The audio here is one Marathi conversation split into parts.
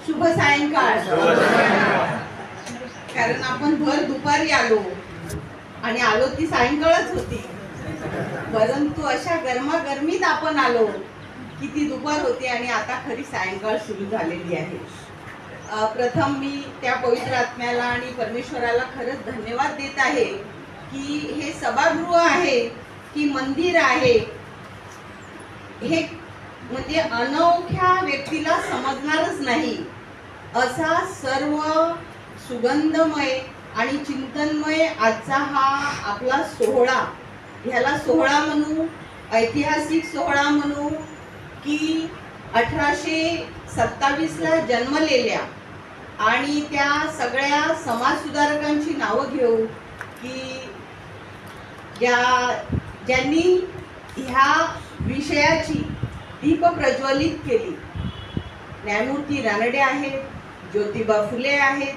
शुभ सायंकाळ. कारण आपण भर दुपारी आलो आणि आलो ती सायंकाळच होती, परंतु अशा गरमागरमीत आपण आलो की ती दुपार होती आणि आता खरी सायंकाळ सुरू झालेली आहे. प्रथम मी त्या पवित्र आत्म्याला आणि परमेश्वराला खरंच धन्यवाद देत आहे की हे सभागृह आहे की मंदिर आहे हे म्हणजे अनोख्या व्यक्तीला समजणारच नाही. असा सर्व सुगंधमय आणि चिंतनमय आजचा हा आपला सोहळा, ह्याला सोहळा म्हणू, ऐतिहासिक सोहळा म्हणू की 1827ला जन्मलेल्या आणि त्या सगळ्या समाजसुधारकांची नावं घेऊ की ज्यांनी ह्या विषयाची दीप प्रज्वलित केली. न्यायमूर्ती रानडे आहेत, ज्योतिबा फुले आहेत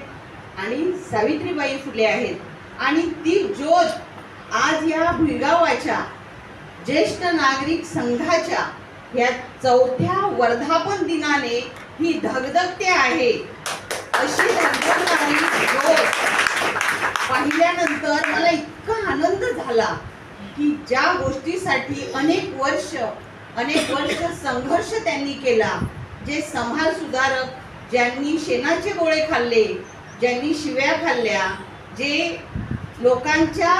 आणि सावित्रीबाई फुले आहेत. आणि ती ज्योत आज या भुईगावाच्या ज्येष्ठ नागरिक संघाच्या या 4थ्या वर्धापन दिनाने ही धगधगते आहे. अशी धगधगणारी ज्योत पाहिल्यानंतर मला इतका आनंद झाला की ज्या गोष्टीसाठी अनेक वर्ष संघर्ष त्यांनी केला, जे समाज सुधारक, ज्यांनी शेणाचे गोळे खाल्ले, ज्यांनी शिव्या खाल्ल्या, जे लोकांच्या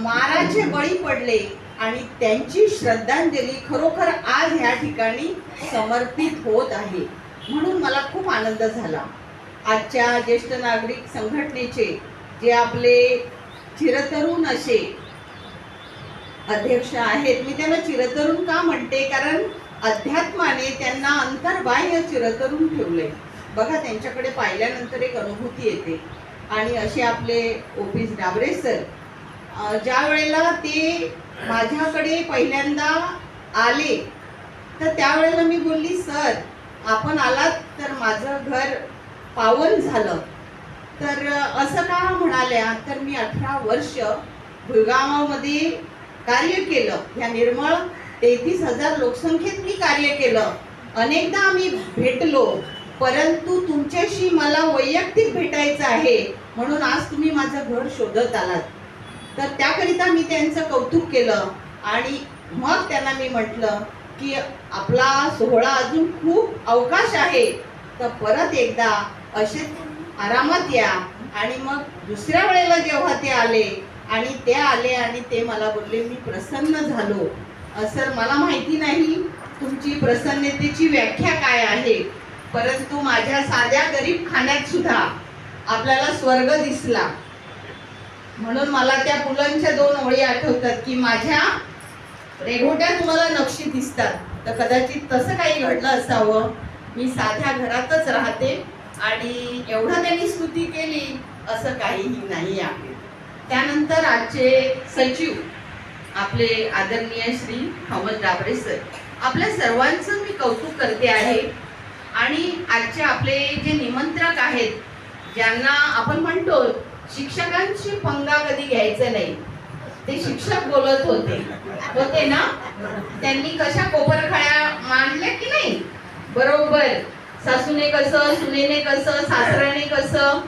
माराचे बळी पडले आणि त्यांची श्रद्धांजली खरोखर आज ह्या ठिकाणी समर्पित होत आहे. म्हणून मला खूप आनंद झाला. आजच्या ज्येष्ठ नागरिक संघटनेचे जे आपले चिरतरुण असे अध्यक्ष आहेत, मी त्यांना चिरतरुण का म्हणते, कारण अध्यात्माने त्यांना अंतर्बाह्य चिरतरुण ठेवले. बघा, त्यांच्याकडे पाहिल्यानंतर एक अनुभूती येते. आणि असे आपले ओपीस डाबरे सर, ज्या वेळेला ते माझ्याकडे पहिल्यांदा आले तर त्यावेळेला मी बोलली, सर आपण आलात तर माझं घर पावन झालं. तर असं का म्हणाल्या, तर मी 18 वर्ष भुईगावामध्ये कार्य केलं. ह्या निर्मळ 33,000 लोकसंख्येत मी कार्य केलं. अनेकदा आम्ही भेटलो, परंतु तुमच्याशी मला वैयक्तिक भेटायचं आहे म्हणून आज तुम्ही माझं घर शोधत आलात. तर त्याकरिता मी त्यांचं कौतुक केलं आणि मग त्यांना मी म्हटलं की आपला सोहळा अजून खूप अवकाश आहे, तर परत एकदा असे आरामात या. आणि मग दुसऱ्या वेळेला जेव्हा ते आले आणि ते मला बोलले, मी प्रसन्न झालो. सर मला माहिती नाही तुमची प्रसन्नतेची व्याख्या काय आहे, परंतु माझ्या साध्या गरीब खाण्यात सुद्धा आपल्याला स्वर्ग दिसला. म्हणून मला त्या पुलंच्या 2 ओळी आठवतात की माझ्या रेघोट्या तुम्हाला नक्षी दिसतात. तर कदाचित तसं काही घडलं असावं. मी साध्या घरातच राहते आणि एवढं त्यांनी स्तुती केली असं काहीही नाही आहे. त्यानंतर आजचे सचिव आपले आदरणीय श्री थॉमस डाबरे सर, आपल्या सर्वांचं मी कौतुक करते आहे. आणि आजचे आपले जे निमंत्रक आहेत, ज्यांना आपण म्हणतो शिक्षकांची पंगा कधी घ्यायचं नाही, ते शिक्षक बोलत होते ना, त्यांनी कशा कोपरखळ्या मांडल्या की नाही, बरोबर. सासूने कसं, सुनेने कसं, सासऱ्याने कसं,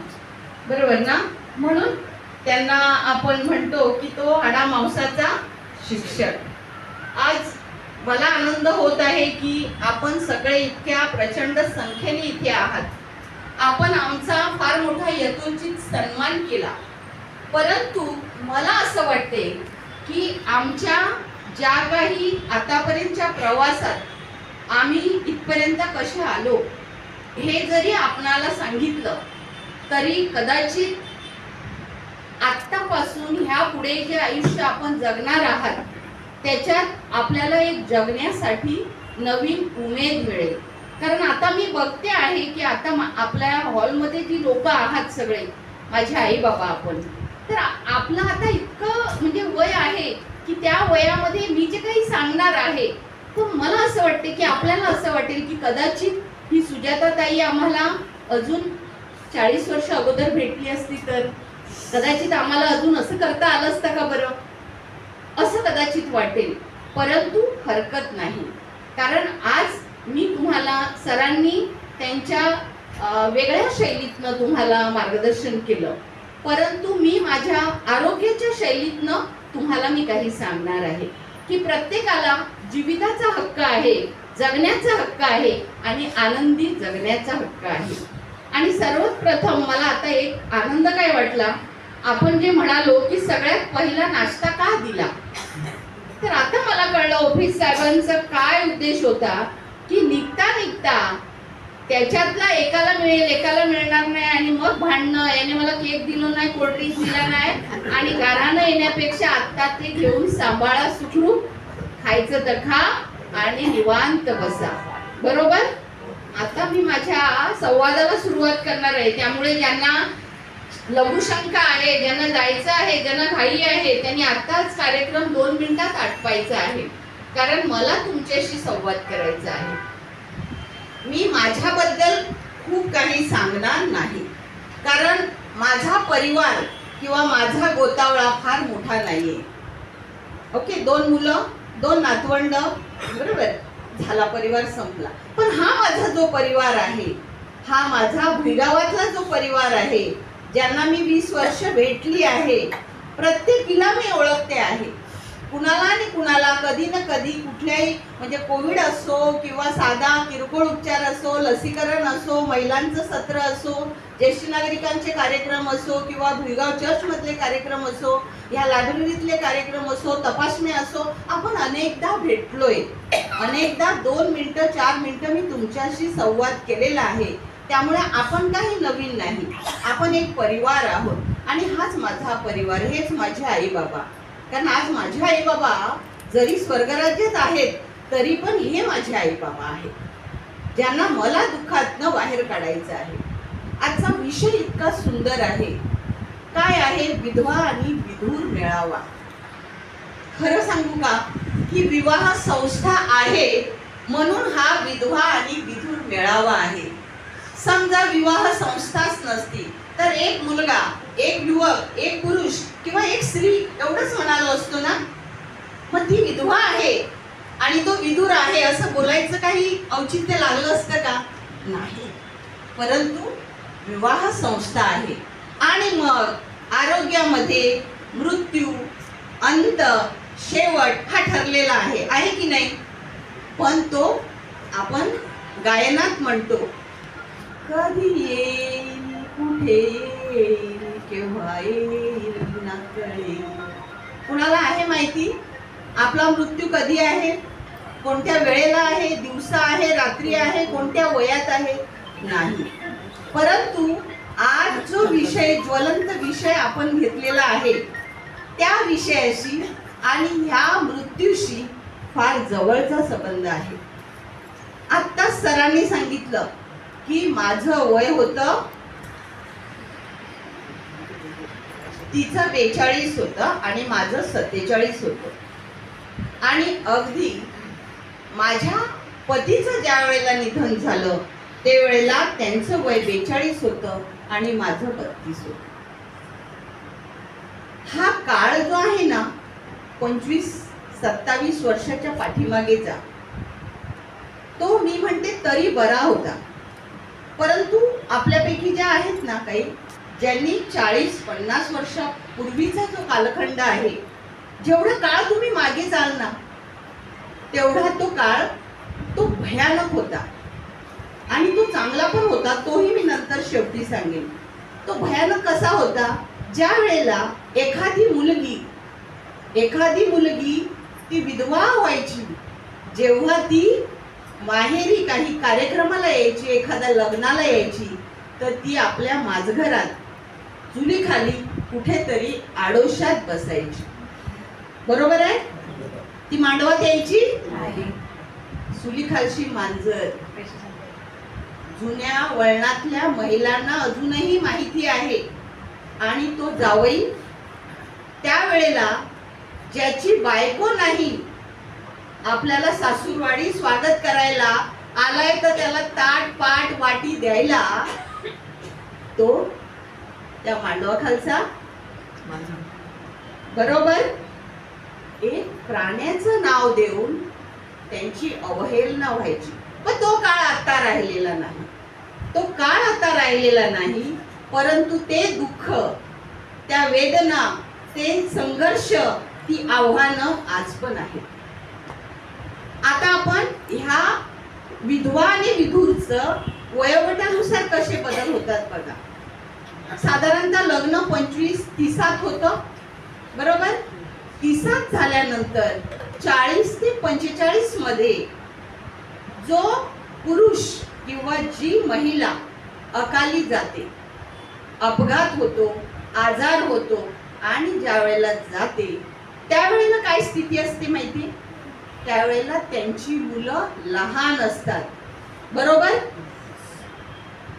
बरोबर ना. म्हणून त्यांना आपण म्हणतो की तो हाडा मांसाचा शिक्षक. आज मला आनंद होत आहे की आपण सगळे इतक्या प्रचंड संख्येने इथे आहात. आपण आमचा फार मोठा यथोचित सन्मान केला, परंतु मला असं वाटते की आमच्या ज्या काही आतापर्यंतच्या प्रवासात आम्ही इथपर्यंत कसे आलो हे जरी आपणाला सांगितलं तरी कदाचित आत्तापासून ह्या पुढे जे आयुष्य आपण जगणार आहात त्याच्यात आपल्याला एक जगण्यासाठी नवीन उमेद मिळेल. कारण आता मी बघते आहे की आता आपल्या हॉलमध्ये जी लोक आहात सगळे, माझे आई बाबा आपण, तर आपलं आता इतकं म्हणजे वय आहे की त्या वयामध्ये मी जे काही सांगणार आहे तर मला असं वाटते की आपल्याला असं वाटेल की कदाचित ही सुजाता ताई आम्हाला अजून 40 वर्ष अगोदर भेटली असती तर कदाचित आम्हाला अजून असं करता आलं असतं का बरं, असं कदाचित वाटेल. परंतु हरकत नाही, कारण आज मी तुम्हाला सरांनी त्यांच्या वेगळ्या शैलीतनं तुम्हाला मार्गदर्शन केलं, परंतु मी माझ्या आरोग्याच्या शैलीतनं तुम्हाला मी काही सांगणार आहे की प्रत्येकाला जीविताचा हक्क आहे, जगण्याचा हक्क आहे आणि आनंदी जगण्याचा हक्क आहे. आणि सर्वात प्रथम मला आता एक आनंद काय वाटला, आपण जे म्हणालो की सगळ्यात पहिला नाश्ता का दिला, तर आता मला कळलं ऑफिस साहेबांचा काय उद्देश होता की निघता निघता त्याच्यातला एकाला मिळेल एकाला मिळणार नाही आणि मग भांडणं, याने मला केक दिला नाही, कोल्ड्रिंक्स दिला नाही आणि गारानं येण्यापेक्षा आता ते घेऊन सांभाळा, सुखरूप खायचं तर खा आणि निवांत बसा. बरोबर. आता मी माझ्या संवादाला सुरुवात करणार आहे, त्यामुळे ज्यांना लघुशंका आहे, ज्यांना जायचं आहे, ज्यांना घाई आहे, त्यांनी आताच कार्यक्रम 2 मिनिटात आटपायचा आहे, कारण मला तुमच्याशी संवाद करायचा आहे. मी माझ्याबद्दल खूप काही सांगणार नाही, कारण माझा परिवार किंवा माझा गोतावळा फार मोठा नाहीये. ओके, 2 मुलं, 2 नातवंड, बरोबर, झाला, परिवार संपला. पण हा माझा जो परिवार आहे, हा माझा भुईगावातला जो परिवार आहे, ज्यांना मी 20 वर्ष भेटली आहे, प्रत्येकीला मी ओळखते आहे. कुणाला आणि कुणाला कधी ना कधी कुठल्याही, म्हणजे कोविड असो किंवा साधा किरकोळ उपचार असो, लसीकरण असो, महिलांचं सत्र असो, ज्येष्ठ नागरिकांचे कार्यक्रम असो किंवा भुईगाव चर्चमधले कार्यक्रम असो, या लायब्ररीतले कार्यक्रम असो, तपासणी असो, आपण अनेकदा भेटलोय. अनेकदा 2 मिनिटं 4 मिनिटं मी तुमच्याशी संवाद केलेला आहे. त्यामुळे आपण काही नवीन नाही, आपण एक परिवार आहोत आणि हाच माझा परिवार, हेच माझे आई बाबा. कारण आज माझे आई बाबा जरी स्वर्गराज्यात आहेत तरी पण हे माझे आई बाबा आहेत, ज्यांना मला दुःखातनं बाहेर काढायचं आहे. आजचा विषय इतका सुंदर आहे. काय आहे? विधवा आणि विधूर मेळावा. खरं सांगू का की विवाह संस्था आहे म्हणून हा विधवा आणि विधूर मेळावा आहे. समजा विवाह संस्थाच नसती तर एक मुलगा, एक युवक, एक पुरुष किंवा एक स्त्री एवढंच म्हणालो असतो ना. मग ती विधवा आहे आणि तो विधूर आहे असं बोलायचं काही औचित्य लागलं असतं का? नाही. परंतु विवाह संस्था आहे आणि मग आरोग्यामध्ये मृत्यू, अंत, शेवट हा ठरलेला आहे की नाही? पण तो आपण गायनात म्हणतो, कधी येईल, कुठे येईल, केव्हा येईल ना कळेल. कुणाला आहे माहिती आपला मृत्यू कधी आहे, कोणत्या वेळेला आहे, दिवसा आहे, रात्री आहे, कोणत्या वयात आहे? नाही. परंतु आज जो विषय, ज्वलंत विषय आपण घेतलेला आहे, त्या विषयाशी आणि ह्या मृत्यूशी फार जवळचा संबंध आहे. आत्ता सरांनी सांगितलं की माझं वय होतं, तिचं 42 होतं आणि माझं 47 होतं. आणि अगदी माझ्या पतीचं ज्या वेळेला निधन झालं त्यावेळेला त्यांचं वय 42 होतं आणि माझं 32 होतं. हा काळ जो आहे ना 25-27 वर्षाच्या पाठीमागेचा, तो मी म्हणते तरी बरा होता. परंतु आपल्यापैकी ज्या आहेत ना काही, ज्यांनी 40-50 वर्षापूर्वीचा जो कालखंड आहे, जेवढा काळ तुम्ही मागे जाल ना तेवढा तो काळ तो भयानक होता आणि तो चांगला पण होता, तोही मी नंतर शेवटी सांगेन. तो भयानक कसा होता? ज्या वेळेला एखादी मुलगी ती विधवा व्हायची, जेव्हा ती माहेरी काही कार्यक्रमाला यायची, एखाद्या लग्नाला यायची, तर ती आपल्या माझघरात चुलीखाली कुठेतरी आडोशात बसायची. बरोबर आहे? ती मांडवात यायची, चुलीखालची मांजर. जुन्या वळणातल्या महिलांना अजूनही माहिती आहे. आणि तो जावई त्यावेळेला ज्याची बायको नाही, आपल्याला सासूरवाडी स्वागत करायला आलाय तर त्याला ताट पाट वाटी द्यायला तो त्या मांडवाखालचा, बरोबर, एक प्राण्याचं नाव देऊन त्यांची अवहेलना व्हायची. पण तो काळ आता राहिलेला नाही. तो काळ राहिलेला नाही, परंतु ते दुःख, त्या वेदना, ते संघर्ष, ती आव्हानं आज पण आहेत. आता आपण ह्या विधवा आणि विधूरचं वयोगटानुसार कसे बदल होतात बघा. साधारणतः लग्न 25-30 होतं, बरोबर. 30 झाल्यानंतर 40 ते 45 मध्ये जो पुरुष किंवा जी महिला अकाली जाते, अपघात होतो, आजार होतो आणि ज्या वेळेला जाते त्यावेळेला काय स्थिती असते माहिती? त्यावेळेला त्यांची मुलं लहान असतात, बरोबर.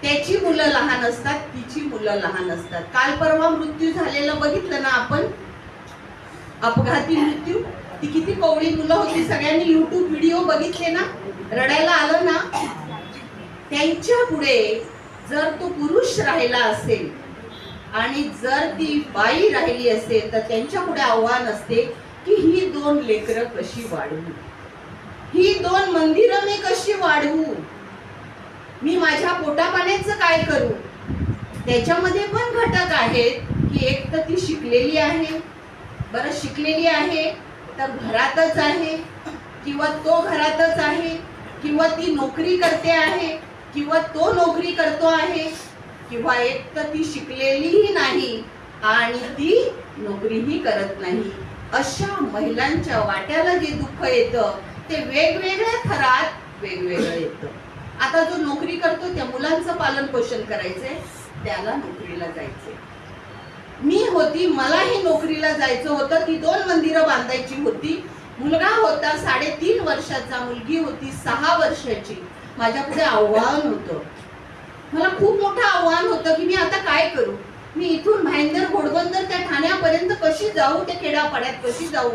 त्याची मुलं लहान असतात, तिची मुलं लहान असतात. काल परवा मृत्यू झालेलं बघितलं ना आपण, अपघाती मृत्यू. ती किती कोवळी मुलं होती, सगळ्यांनी YouTube व्हिडिओ बघितले ना, रडायला आलं ना. त्यांच्या पुढे जर तो पुरुष राहिला असेल आणि जर ती बाई राहिली असेल तर त्यांच्या पुढे आव्हान असते की ही 2 लेकरं कशी वाढवू, ही 2 मंदिरं मी कशी वाढवू, मी माझ्या पोटापाण्याचं काय करू. त्याच्यामध्ये पण घटक आहेत की एक तर ती शिकलेली आहे, बरं शिकलेली आहे तर घरातच आहे, किंवा तो घरातच आहे, किंवा ती नोकरी करते आहे, किंवा तो नोकरी करतो आहे, किंवा एक तर ती शिकलेलीही नाही आणि ती नोकरीही करत नाही. अशा महिलांच्या वाट्याला जे दुःख येतं ते वेगवेगळ्या थरात वेगवेगळं येतं. आता जो नोकरी करतो त्या मुलांचं पालन पोषण करायचंय, त्याला नोकरीला जायचंय. मी होती, मलाही नोकरीला जायचं होतं, ती 2 मंदिरं बांधायची होती. मुलगा होता 3.5 वर्षाचा, मुलगी होती 6 वर्षाची. माझ्या पुढे आव्हान होतं, मला खूप मोठं आव्हान होतं की मी आता काय करू. मी इथून भाईंदर घोडबंदर त्या ठाण्यापर्यंत कशी जाऊ, त्या खेड्यापाड्यात कशी जाऊ.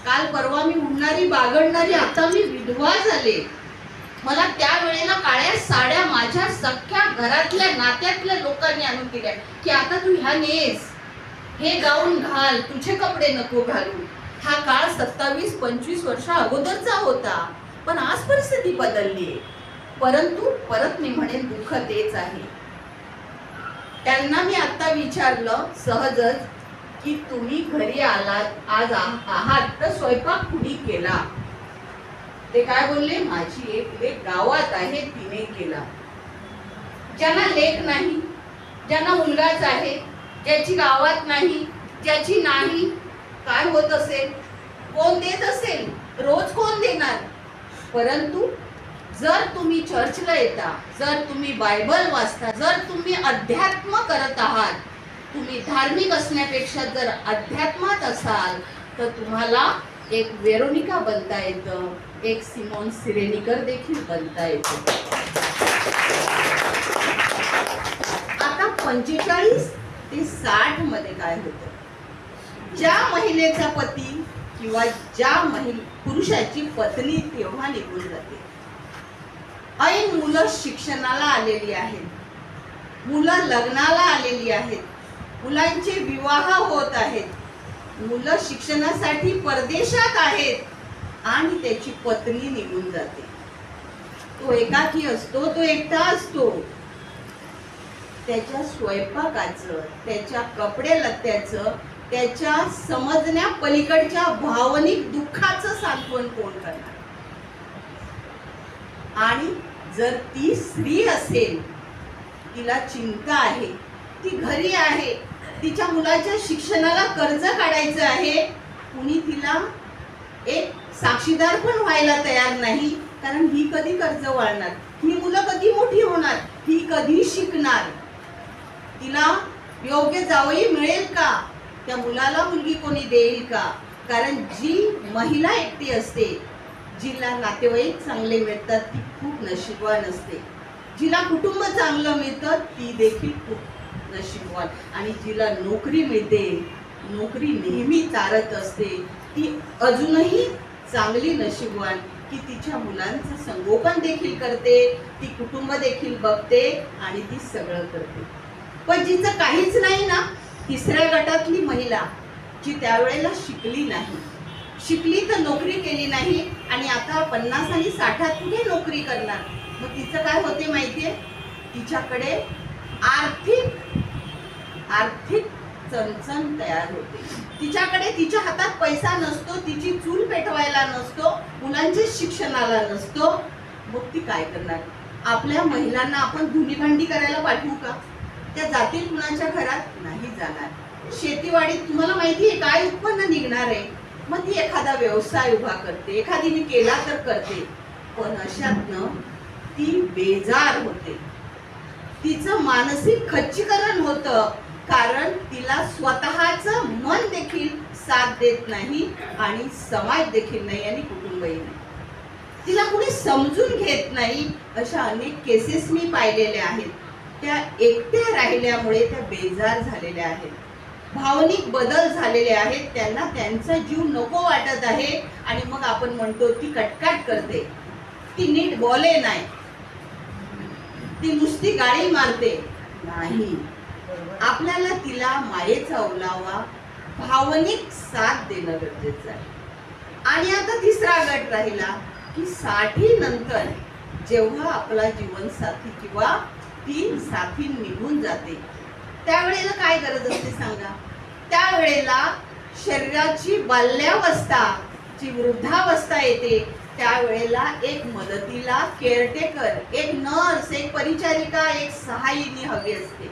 काल परवा मी उडणारी बागडणारी, आता मी विधवा झाले. मला त्यावेळेला काळ्या साड्या माझ्या सख्या घरातल्या नात्यातल्या लोकांनी आणून दिल्या की आता तू ह्या नेस, हे गाऊन घाल, तुझे कपडे नको घालू. हा काळ 27-25 वर्षा अगोदरचा होता, पण आज परिस्थिती बदलली. परंतु परत मी म्हणेन दुःख तेच आहे. त्यांना मी आता विचारलं सहजच की तुम्ही घरी आलात, आज आहात तर स्वयंपाक कुणी केला. ते काय बोलले, माझी एक लेक गावात आहे, तिने केला. ज्यांना लेक नाही, ज्यांना मुलगाच आहे, ज्याची गावात नाही, ज्याची नाही, काय होत असेल, कोण देत असेल, रोज कोण देणार. परंतु जर तुम्ही चर्चला येता, जर तुम्ही बायबल वाचता, जर तुम्ही अध्यात्म करत आहात, तुम्ही धार्मिक असण्यापेक्षा जर अध्यात्मात असाल तर तुम्हाला एक वेरोनिका बनता येतं, एक सिमोन सिरेनिकर देखील बनता येतं. आता 45 ते 60 मध्ये काय होतं, ज्या महिलेचा पती किंवा ज्या पुरुषाची पत्नी तेव्हा निघून जाते. ऐन मुलं शिक्षणाला आलेली आहेत, मुलं लग्नाला आलेली आहेत, मुलांचे विवाह होत आहेत, मुलं शिक्षणासाठी परदेशात आहेत आणि त्याची पत्नी निघून जाते. तो एकाकी असतो, तो एकटा असतो. त्याच्या स्वयंपाकाचं, त्याच्या कपडे लत्त्याचं, त्याच्या समजण्या पलीकडच्या भावनिक दुःखाचं सांत्वन कोण करणार. आणि जर ती स्त्री असेल, तिला चिंता आहे, ती घरी आहे, तिच्या मुलाच्या शिक्षणाला कर्ज काढायचं आहे, कुणी तिला एक साक्षीदार पण व्हायला तयार नाही. कारण ही कधी कर्ज वाढणार, ही मुलं कधी मोठी होणार, ही कधी शिकणार, तिला योग्य जावई मिळेल का, त्या मुलाला मुलगी कोणी देईल का. कारण जी महिला एकटी असते, जिला नातेवाईक चांगले मिळतात, ती खूप नशीबवान असते. जिला कुटुंब चांगलं मिळतं, ती देखील खूप नशीबवान. आणि जिला नोकरी मिळते, नोकरी नेहमी तारत असते, ती अजूनही चांगली नशीबवान की तिच्या मुलांचं संगोपन देखील करते, ती कुटुंब देखील बघते आणि ती सगळं करते. पण जिचं काहीच नाही ना, 3ऱ्या गटातली महिला जी त्यावेळेला शिकली नाही, शिकली तर नोकरी केली नाही आणि आता 50 आणि 60 कुठे नोकरी करणार. मग तिचं काय होते माहितीये, तिच्याकडे आर्थिक चणचण तयार होते. तिच्याकडे तिच्या हातात पैसा नसतो, तिची चूल पेटवायला नसतो, मुलांच्या शिक्षणाला नसतो. मग ती काय करणार? आपल्या महिलांना आपण धुनी भांडी करायला पाठवू का? त्या जातील कुणाच्या घरात? नाही जाणार. शेतीवाडीत तुम्हाला माहिती आहे काय उत्पन्न निघणार आहे? मग ती एखादा व्यवसाय उभा करते, एखादीने केला तर करते. पण अशातनं ती बेजार होते, तिचं मानसिक खच्चीकरण होतं, कारण तिला स्वतःचं मन देखील साथ देत नाही आणि समाज देखील नाही आणि कुटुंबही नाही. तिला कुणी समजून घेत नाही. अशा अनेक केसेस मी पाहिलेल्या आहेत. त्या एकट्या राहिल्यामुळे त्या बेजार झालेल्या आहेत, भावनिक बदल झालेले आहेत, त्यांना त्यांचा जीव नको वाटत आहे. आणि मग आपण म्हणतो ती कटकट करते, ती नीट बोले नाही, ती नुसती गाळी मारते. नाही, आपल्याला तिला मायेचा ओलावा, भावनिक साथ देणं गरजेचं आहे. आणि आता तिसरा गट राहिला की 60 नंतर जेव्हा आपला जीवनसाथी किंवा ती साथी निघून जाते, त्यावेळेला काय गरज असते सांगा? त्यावेळेला शरीराची बाल्यावस्था जी वृद्धावस्था येते, त्यावेळेला एक मदतीला केअरटेकर, एक नर्स, एक परिचारिका, एक सहाय्यिनी हवी असते.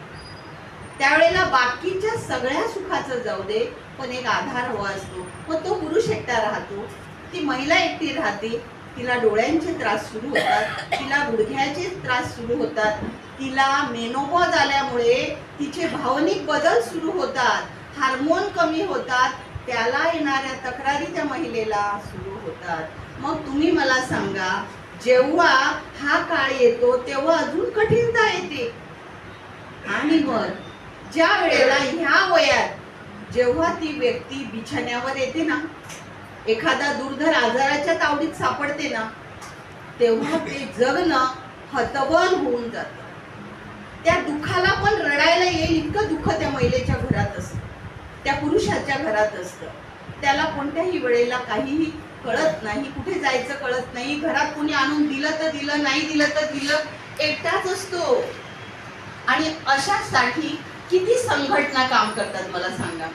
त्यावेळेला बाकीच्या सगळ्या सुखाचं जाऊ दे, पण एक आधार हवा असतो. मग तो पुरुष एकटा राहतो, ती महिला एकटी राहते, तिला डोळ्यांचे त्रास सुरू होतात, तिला गुडघ्याचे त्रास सुरू होतात, तिला मेनोपॉज आल्यामुळे तिचे भावनिक बदल सुरू होतात, हार्मोन कमी होतात, त्याला येणाऱ्या तक्रारी त्या महिलेला सुरू होतात. मग तुम्ही मला सांगा, जेव्हा हा काळ येतो तेव्हा अजून कठीणता येते. आणि मग ज्या वेळेला ह्या वयात जेव्हा ती व्यक्ती बिछाण्यावर येते ना, एखादा दुर्धर आजाराच्या तावडीत सापडते ना, तेव्हा ते जगणं हतबल होऊन जातं. त्या दुःखाला पण रडायला येईल इतकं दुःख त्या महिलेच्या घरात असतं, त्या पुरुषाच्या घरात असतं. त्याला कोणत्याही वेळेला काहीही कळत नाही, कुठे जायचं कळत नाही, घरात कोणी आणून दिलं तर दिलं, नाही दिलं तर दिलं, एकटाच असतो. आणि अशासाठी किती संघटना काम करतात मला सांगा?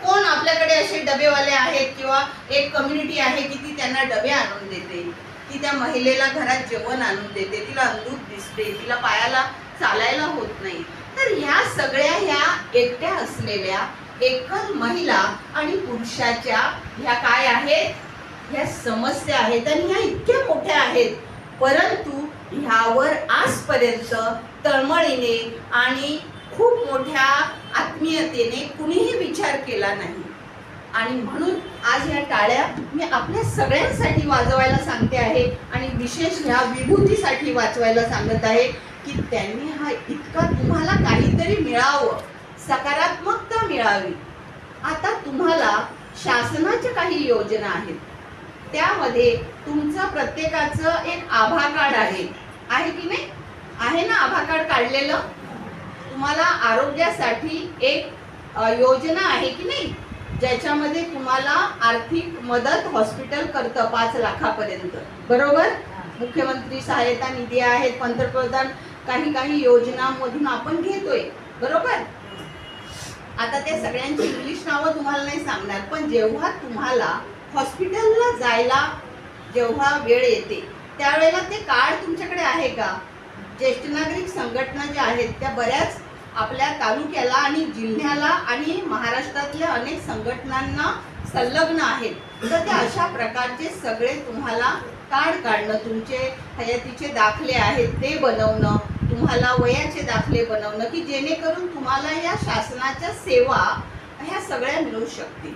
कोण आपल्याकडे असे डबेवाले आहेत किंवा एक कम्युनिटी आहे की ती त्यांना डबे आणून देते, ती त्या महिलेला घरात जेवण आणून देते, तिला अंधूक दिसते, तिला पायाला चालायला होत नाही. तर ह्या सगळ्या ह्या एकट्या असलेल्या एकल महिला आणि पुरुषाच्या ह्या काय आहेत? ह्या समस्या आहेत आणि ह्या इतक्या मोठ्या आहेत, परंतु ह्यावर आजपर्यंत तळमळीने आणि खूप मोठ्या आत्मीयतेने कुणीही विचार केला नाही. आणि म्हणून आज ह्या टाळ्या मी आपल्या सगळ्यांसाठी वाजवायला सांगते आहे आणि विशेष ह्या विभूतीसाठी वाजवायला सांगत आहे की त्यांनी हा इतका तुम्हाला काहीतरी मिळावं, सकारात्मकता मिळावी. आता तुम्हाला शासनाच्या काही योजना आहेत, त्यामध्ये तुमचं प्रत्येकाचं एक आभा कार्ड आहे की नाही? आहे ना आभा कार्ड काढलेलं? तुम्हाला आरोग्यासाठी एक योजना आहे की नाही, ज्याच्यामध्ये तुम्हाला आर्थिक मदत हॉस्पिटल करतं 5 लाखापर्यंत, बरोबर? मुख्यमंत्री सहायता निधी आहेत, पंतप्रधान काही योजनांमधून आपण घेतोय, बरोबर? आता त्या सगळ्यांची इंग्लिश नावं तुम्हाला नाही सांगणार, पण जेव्हा तुम्हाला हॉस्पिटलला जायला जेव्हा वेळ येते त्यावेळेला ते कार्ड तुमच्याकडे आहे का? ज्येष्ठ नागरिक संघटना ज्या आहेत त्या बऱ्याच आपल्या तालुक्याला आणि जिल्ह्याला आणि महाराष्ट्रातल्या अनेक संघटनांना संलग्न आहेत. तर त्या अशा प्रकारचे सगळे तुम्हाला कार्ड काढणं, तुमचे हयातीचे दाखले आहेत ते बनवणं, तुम्हाला वयाचे दाखले बनवणं की जेणेकरून तुम्हाला या शासनाच्या सेवा ह्या सगळ्या मिळू शकतील.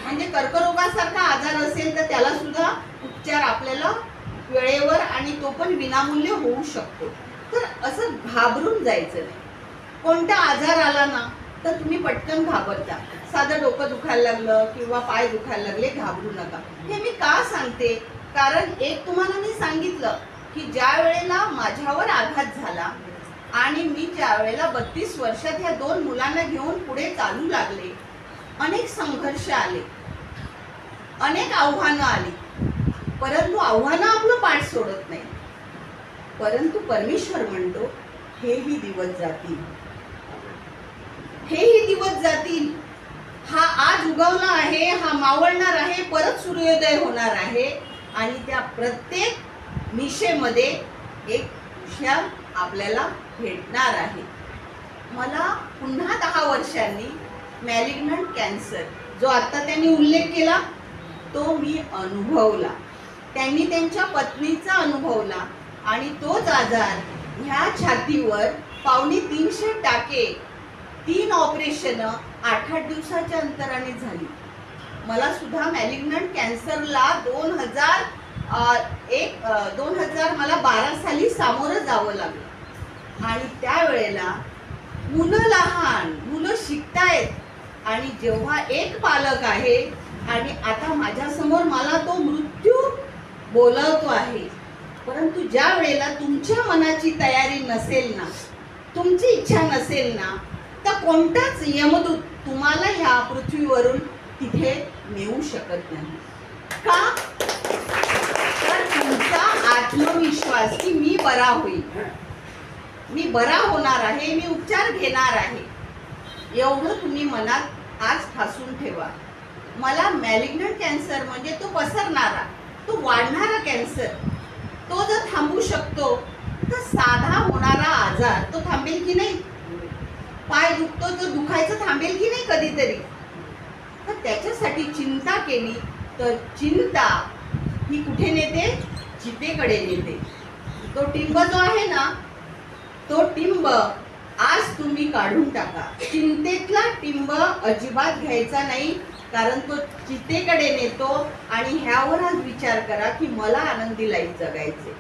म्हणजे कर्करोगासारखा आजार असेल तर त्याला सुद्धा उपचार आपल्याला वेळेवर आणि तो पण विनामूल्य होऊ शकतो. तर असं घाबरून जायचं नाही. कोणता आजार आला ना तर तुम्ही पटकन घाबरता, साधं डोकं दुखायला लागलं किंवा पाय दुखायला लागले, घाबरू नका. हे मी का सांगते? कारण एक तुम्हाला मी सांगितलं की ज्या वेळेला माझ्यावर आघात झाला आणि मी ज्या वेळेला 32 वर्षात ह्या 2 मुलांना घेऊन पुढे चालू लागले, अनेक संघर्ष आले, अनेक आव्हानं आली, परंतु आव्हानं आपलं पाठ सोडत नाही. परंतु परमेश्वर म्हणतो हेही दिवस जातील, हेही दिवस जातील. हा आज उगवला आहे, हा मावळणार आहे, परत सूर्योदय होणार आहे आणि त्या प्रत्येक निशेमध्ये एक उषा आपल्याला भेटणार आहे. मला पुन्हा 10 वर्षांनी मॅलिग्नंट कॅन्सर, जो आता त्यांनी उल्लेख केला तो मी अनुभवला, त्यांनी त्यांच्या पत्नीचा अनुभवला आणि तोच आजार ह्या छातीवर 350 टाके, 3 ऑपरेशन 8-8 दिवसाच्या अंतराने झाली. मला सुद्धा मॅलिग्नंट कॅन्सरला 2012 साली सामोरं जावं लागलं आणि त्यावेळेला मुलं लहान, मुलं शिकतायत आणि जेव्हा एक पालक आहे आणि आता माझ्यासमोर मला तो मृत्यू बोलवतो आहे, परंतु ज्या वेळेला तुमच्या मनाची तयारी नसेल ना, तुमची इच्छा नसेल ना, तर कोणताच यमदूत तुम्हाला ह्या पृथ्वीवरून तिथे नेऊ शकत नाही. का? तर तुमचा आत्मविश्वास की मी बरा होईल, मी बरा होणार आहे, मी उपचार घेणार आहे, एवढं तुम्ही मनात आज ठासून ठेवा. मला मॅलिग्नंट कॅन्सर म्हणजे तो पसरणारा, तो वाढणारा कॅन्सर, तो जर थांबू शकतो तर साधा होणारा आजार तो थांबेल की नाही? पाय दुखतो तो दुखायचं थांबेल की नाही कधीतरी? तर त्याच्यासाठी चिंता केली तर चिंता ही कुठे नेते? चितेकडे नेते. तो टिंब जो आहे ना, तो टिंब आज तुम्ही काढून टाका. चिंतेतला टिंब अजिबात घ्यायचा नाही, कारण तो चितेकडे नेतो आणि ह्यावर आज विचार करा की मला आनंदी लाईफ जगायचे.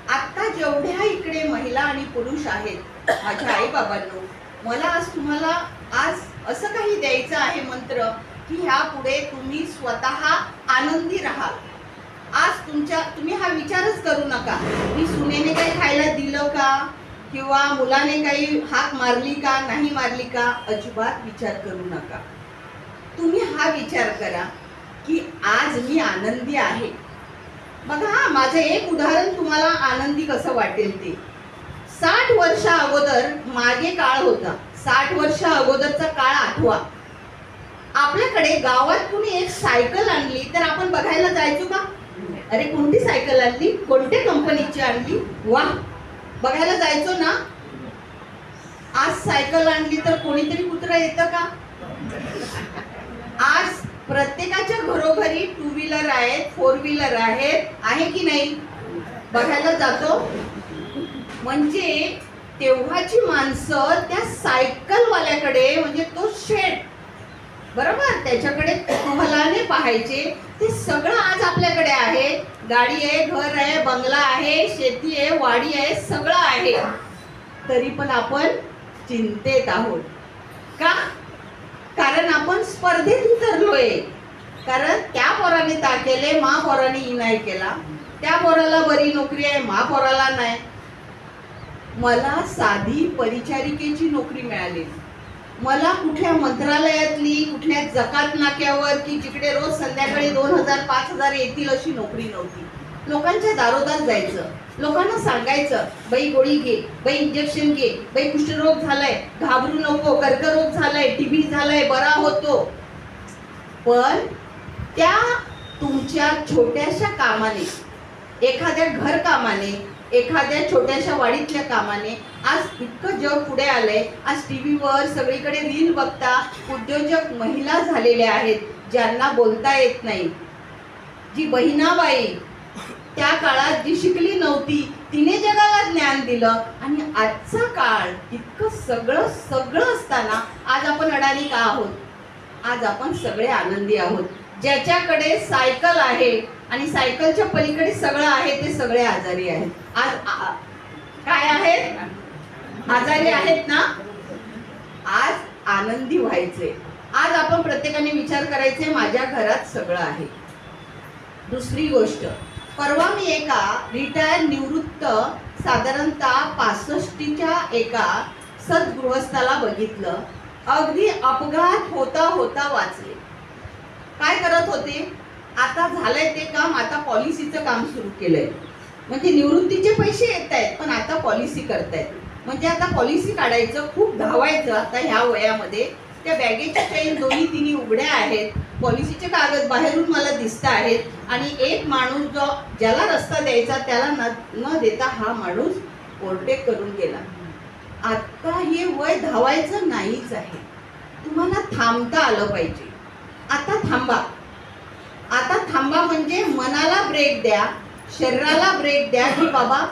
आता जेवढ्या इकडे महिला आणि पुरुष आहेत माझ्या आई बाबांनो, मला आज तुम्हाला आज असं काही द्यायचं आहे मंत्र की ह्या पुढे तुम्ही स्वतः आनंदी राहा. आज तुम्ही हा विचारच करू नका की सुनेने काही खायला दिलं का किंवा मुलाने काही हाक मारली का नाही मारली का, अजिबात विचार करू नका. तुम्ही हा विचार करा की आज मी आनंदी आहे. बघा, माझं एक उदाहरण तुम्हाला आनंदी कसं वाटेल ते. 60 वर्षा अगोदर मागे काळ होता, 60 वर्षा अगोदरचा काळ आठवा. आपल्याकडे गावात कुणी एक सायकल आणली तर आपण बघायला जायचो का? अरे कोणती सायकल आणली, कोणत्या कंपनीची आणली, वा, बघायला जायचो ना. आज सायकल आणली तर कोणीतरी कुत्रा येतं का? आज प्रत्येकाच्या घरोघरी 2 व्हीलर आहेत, 4 व्हीलर आहेत, आहे की नाही? बघायला जातो. म्हणजे तेव्हाची माणसं त्या सायकलवाल्याकडे, म्हणजे तो शेड, बरोबर, त्याच्याकडे कुतूहलाने पाहायचे. ते सगळं आज आपल्याकडे आहे. गाडी आहे, घर आहे, बंगला आहे, शेती आहे, वाडी आहे, सगळं आहे. तरी पण आपण चिंतेत आहोत. का? कारण आपण स्पर्धेत उतरलोय. कारण त्या पोराने ता केले, मा पोराने नाही केला, त्या पोराला बरी नोकरी आहे, मा पोराला नाही. मला साधी परिचारिकेची नोकरी मिळाली. मला कुठल्या मंत्रालयातली, कुठल्या जकात नाक्यावर की जिकडे रोज संध्याकाळी 2000-5000 येतील अशी नोकरी नव्हती. लोकांच्या दारोदार जायचं, लोकांना सांगायचं, बाई गोळी घे, बाई इंजेक्शन घे, बाई कुष्ठरोग झालाय, घाबरू नको, कर्करोग झालाय, टीबी झालाय, बरा होतो. पण त्या तुमच्या छोट्याशा कामाने, एखाद्या घर कामाने, एखाद्या छोट्याशा वाडीतल्या कामाने आज इतकं जग पुढे आलंय. आज टीव्हीवर सगळीकडे रील बघता उद्योजक महिला झालेल्या आहेत, ज्यांना बोलता येत नाही. जी बहिणाबाई त्या काळात जी शिकली नव्हती, तिने जगाला ज्ञान दिलं. आणि आजचा काळ इतकं सगळं असताना आज आपण अडाणी का आहोत? आज आपण सगळे आनंदी आहोत. ज्याच्याकडे सायकल आहे आणि सायकलच्या पलीकडे सगळं आहे ते सगळे आजारी आहेत. आज काय आहेत? आजारी आहेत ना. आज आनंदी व्हायचे. आज आपण प्रत्येकाने विचार करायचे, माझ्या घरात सगळं आहे. दुसरी गोष्ट, परवा मी एका रिटायर निवृत्त साधारणतः 65च्या एका सद्गृहस्थाला बघितलं. अगदी अपघात होता होता वाचले. काय करत होते? आता झालंय ते काम, आता पॉलिसीचं काम सुरू केलंय. म्हणजे निवृत्तीचे पैसे येत आहेत पण आता पॉलिसी करतायत. म्हणजे आता पॉलिसी काढायचं, खूप धावायचं आता ह्या वयामध्ये. त्या बॅगेच्या चैन दोन्ही तिन्ही उघड्या आहेत, पॉलिसीचे कागद बाहेरून मला दिसत आहेत, आणि एक माणूस जो ज्याला रस्ता द्यायचा त्याला न देता हा माणूस ओव्हरटेक करून गेला. आता हे वय धावायचं नाहीच आहे, तुम्हाला थांबता आलं पाहिजे. आता थांबा, आता थांबा म्हणजे मनाला ब्रेक द्या, शरीराला ब्रेक द्या की बाबा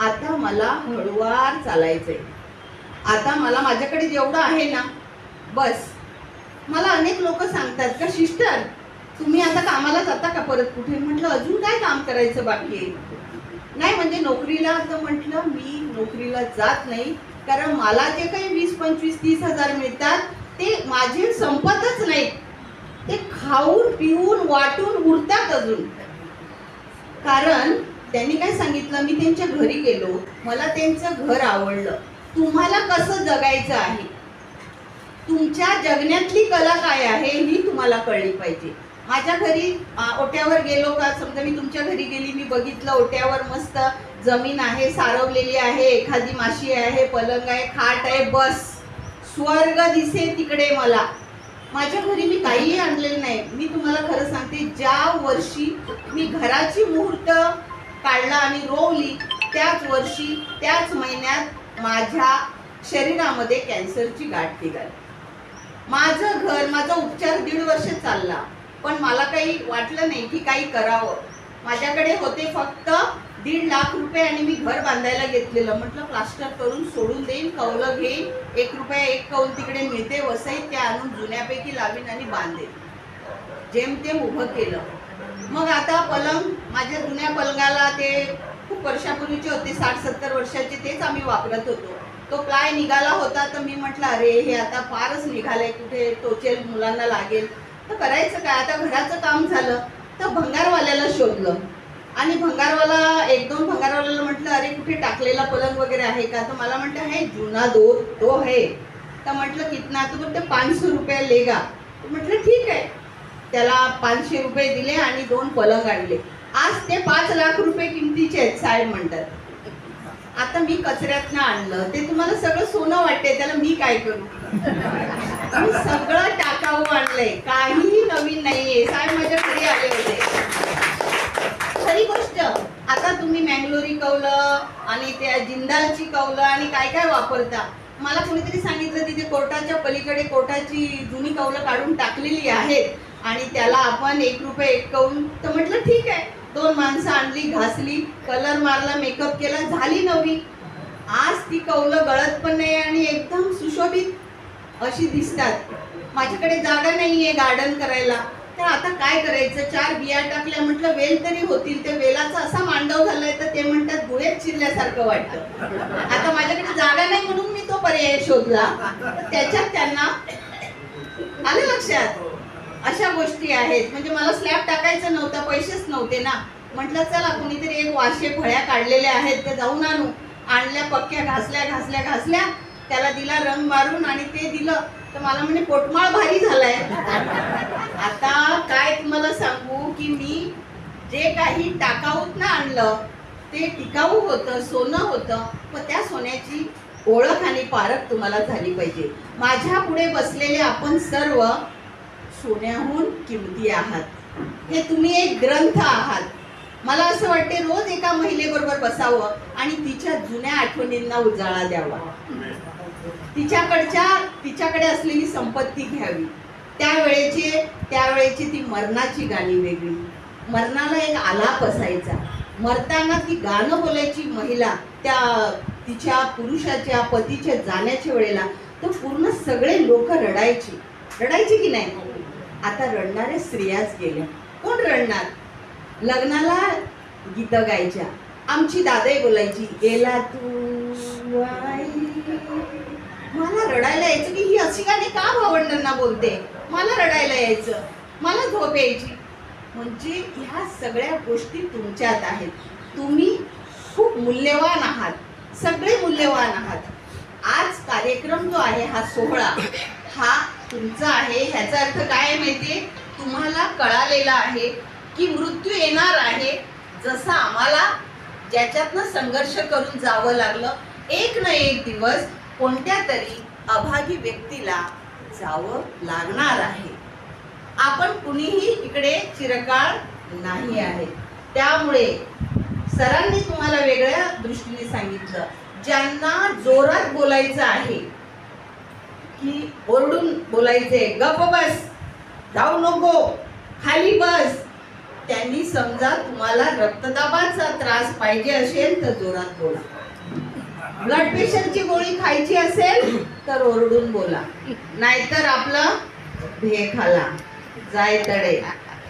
आता मला हळूवार चालायचंय. आता मला माझ्याकडे जेवढं आहे ना बस. मला अनेक लोक सांगतात का सिस्टर तुम्ही आता कामाला जाता का परत कुठे? म्हटलं अजून काय काम करायचं बाकी आहे? नाही म्हणजे नोकरीला. तर म्हटलं मी नोकरीला जात नाही, कारण मला जे काही 20, 25, 30 हजार मिळतात ते माझे संपतच नाहीत. ते खाऊन पिऊन वाटून उरतात अजून. कारण त्यांनी काय सांगितलं, मी त्यांच्या घरी गेलो, मला त्यांचं घर आवडलं. तुम्हाला कसं जगायचं आहे, तुमच्या जगण्यातली कला काय आहे ही तुम्हाला कळली पाहिजे. माझ्या घरी ओट्यावर गेलो का, समजा मी तुमच्या घरी गेली, मी बघितलं ओट्यावर मस्त जमीन आहे, सारवलेली आहे, एखादी माशी आहे, पलंग आहे, खाट आहे, बस स्वर्ग दिसे तिकडे मला. माझ्या घरी मी काहीही आणलेलं नाही. मी तुम्हाला खरं सांगते, ज्या वर्षी मी घराची मुहूर्त काढला आणि रोवली त्याच वर्षी त्याच महिन्यात माझ्या शरीरामध्ये कॅन्सरची गाठ निघाली. माझं घर, माझा उपचार 1.5 वर्ष चालला, पण मला काही वाटलं नाही की काही करावं. माझ्याकडे होते फक्त 1.5 लाख रुपये आणि मी घर बांधायला घेतलेलं. म्हटलं प्लास्टर करून सोडून देईन, कौलं घेईन, 1 रुपया 1 कौल तिकडे मिळते वसईत, ते आणून जुन्यापैकी लावीन आणि बांधेन. जेमतेम उभं केलं. मग आता पलंग, माझ्या जुन्या पलंगाला ते खूप वर्षापूर्वीचे होते, 60-70 वर्षाचे, तेच आम्ही वापरत होतो. तो प्लाय निघाला होता, तर मी म्हटलं अरे हे आता फारच निघालंय, कुठे टोचेल, मुलांना लागेल, तर करायचं काय. आता घराचं काम झालं तर भंगारवाल्याला शोधलं, आणि भंगारवाला 1-2 भंगारवाल्याला म्हटलं अरे कुठे टाकलेला पलंग वगैरे आहे का? तर मला म्हटलं है जुना दो है. तर म्हटलं कितना? तो बोलते 500 रुपये लेगा. तर म्हटलं ठीक आहे. त्याला 500 रुपये दिले आणि 2 पलंग आणले. आज ते 5 लाख रुपये किमतीचे आहेत, साहेब म्हणतात. आता मी कचऱ्यातनं आणलं, ते तुम्हाला सगळं सोनं वाटते, त्याला मी काय करू? मी सगळं टाकाऊ आणलंय, काहीही नवीन नाहीये. साहेब माझ्या घरी आले होते. खरी गोष्ट, आता तुम्ही मँगलोरी कौलं आणि त्या जिंदालची कौलं आणि काय काय वापरता. मला कोणीतरी सांगितलं तिथे कोर्टाच्या पलीकडे कोर्टाची जुनी कौलं काढून टाकलेली आहेत आणि त्याला आपण 1 रुपये 1 कौल. तर म्हटलं ठीक आहे. 2 माणसं आणली, घासली, कलर मारला, मेकअप केला, झाली नवी. आज ती कौलं गळत पण नाही आणि एकदम सुशोभित अशी दिसतात. माझ्याकडे जागा नाहीये गार्डन करायला, तर आता काय करायचं? 4 बिया टाकल्या, म्हटलं वेल तरी होतील. ते वेलाचा असा मांडव झालाय तर ते म्हणतात गोळ्यात चिरल्यासारखं वाटतं. आता माझ्याकडे जागा नाही म्हणून मी तो पर्याय शोधला. त्याच्यात त्यांना आलं लक्षात. अशा गोष्टी आहेत. म्हणजे मला स्लॅब टाकायचं नव्हतं, पैसेच नव्हते ना. म्हटलं चला कोणीतरी एक वाशे फळ्या काढलेल्या आहेत ते जाऊन आणू. आणल्या, पक्क्या घासल्या, त्याला दिला रंग मारून आणि ते दिलं. तर मला म्हणे पोटमाळ भारी झालाय. आता काय तुम्हाला सांगू की मी जे काही टाकाऊत ना आणलं ते टिकाऊ होतं, सोनं होतं. पण त्या सोन्याची ओळख आणि पारख तुम्हाला झाली पाहिजे. माझ्या पुढे बसलेले आपण सर्व सोन्याहून किमती आहात. हे तुम्ही एक ग्रंथ आहात. मला असं वाटते रोज एका महिलेबरोबर बसावं आणि तिच्या जुन्या आठवणींना उजाळा द्यावा. तिच्याकडे असलेली संपत्ती घ्यावी. त्यावेळेची ती मरणाची गाणी वेगळी. मरणाला एक आलाप असायचा. मरताना ती गाणं बोलायची महिला त्या तिच्या पुरुषाच्या पतीच्या जाण्याच्या वेळेला, तर पूर्ण सगळे लोक रडायची की नाही. आता रडणाऱ्या स्त्रियाच गेल्या. कोण रडणार? लग्नाला गीत गायच्या. आमची दादाई बोलायची गेला तू आई. मला रडायला यायचं की ही अशी गाणी का भावंडांना बोलते. मला रडायला यायचं, मला झोप यायची. म्हणजे ह्या सगळ्या गोष्टी तुमच्यात आहेत. तुम्ही खूप मूल्यवान आहात, सगळे मूल्यवान आहात. आज कार्यक्रम जो आहे, हा सोहळा हा तुमचा आहे. ह्याचा अर्थ काय माहितीये? तुम्हाला कळालेला आहे की मृत्यू येणार आहे. जसं आम्हाला ज्याच्यातनं संघर्ष करून जावं लागलं एक ना एक दिवस कोणत्या तरी अभागी व्यक्तीला जावं लागणार आहे. आपण कुणीही इकडे चिरकाळ नाही आहे. त्यामुळे सरांनी तुम्हाला वेगळ्या दृष्टीने सांगितलं, ज्यांना जोरात बोलायचं आहे की ओरडून बोलायचे, गप्प बस, जाऊ नको, खाली बस, त्यांनी समजा तुम्हाला रक्तदाबाचा त्रास पाहिजे असेल तर जोरात बोला, ब्लड प्रेशरची गोळी खायची असेल तर ओरडून बोला, नाहीतर आपलं भे खाला, जाय तडे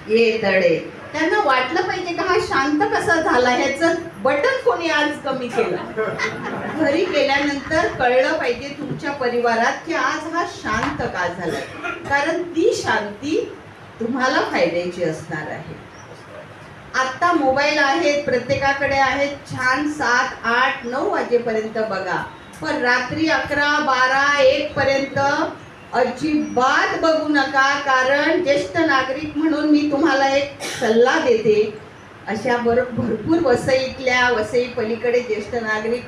ये तडे. त्यांना वाटलं पाहिजे का हा शांत कसा झाला, ह्याचं बटन कोणी आज कमी केलं. घरी गेल्यानंतर कळलं पाहिजे तुमच्या परिवारात की आज हा शांत का झाला, कारण ती शांती तुम्हाला फायद्याची असणार आहे. आता मोबाईल आहेत, प्रत्येकाकडे आहेत, छान 7, 8, 9 वाजेपर्यंत बघा, पण रात्री 11, 12, 1 पर्यंत अजिबात बघू नका. कारण ज्येष्ठ नागरिक म्हणून मी तुम्हाला एक सल्ला देते. अशा भरपूर वसई पलीकडे ज्येष्ठ नागरिक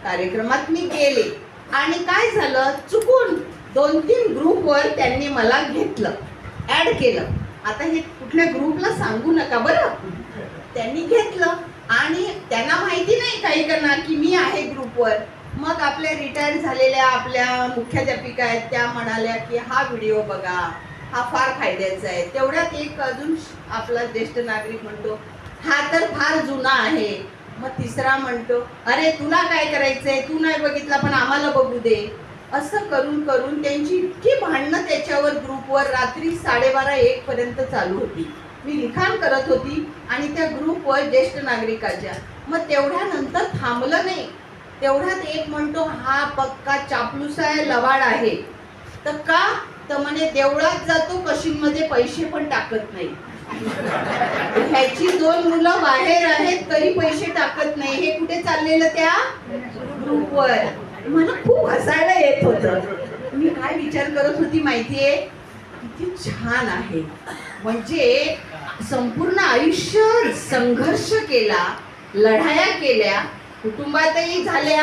कार्यक्रमात मी गेले आणि काय झालं, चुकून 2-3 ग्रुपवर त्यांनी मला घेतलं, ऍड केलं. आता हे कुठल्या ग्रुपला सांगू नका बरं. त्यांनी घेतलं आणि त्यांना माहिती नाही काही करणार की मी आहे ग्रुपवर. मग आपल्या रिटायर झालेल्या आपल्या मुख्याध्यापिका आहेत, त्या म्हणाल्या की हा व्हिडिओ बघा, हा फार फायद्याचा आहे. तेवढ्यात एक अजून आपला ज्येष्ठ नागरिक म्हणतो, हा तर फार जुना आहे. मग तिसरा म्हणतो, अरे तुला काय करायचंय, तू नाही बघितला पण आम्हाला बघू दे. असं करून करून त्यांची इतकी भांडणं त्याच्यावर ग्रुपवर रात्री 12:30-1 पर्यंत चालू होती. मी लिखाण करत होती आणि त्या ग्रुपवर ज्येष्ठ नागरिकाच्या. मग तेवढ्यानंतर थांबलं नाही. तेवढ्यात एक म्हणतो, हा पक्का चापलूस आहे, लवाड आहे. तर का, तर म्हणे देवळात जातो, कशीमध्ये पैसे पण टाकत नाही. ह्याची 2 मुलं बाहेर आहेत तरी पैसे टाकत नाही. हे कुठे चाललेलं, त्या ग्रुपवर. मला खूप हसायला येत होतं. मी काय विचार करत होती माहितीये, किती छान आहे. म्हणजे संपूर्ण आयुष्य संघर्ष केला, लढाया केल्या, कुटुंबातही झाल्या,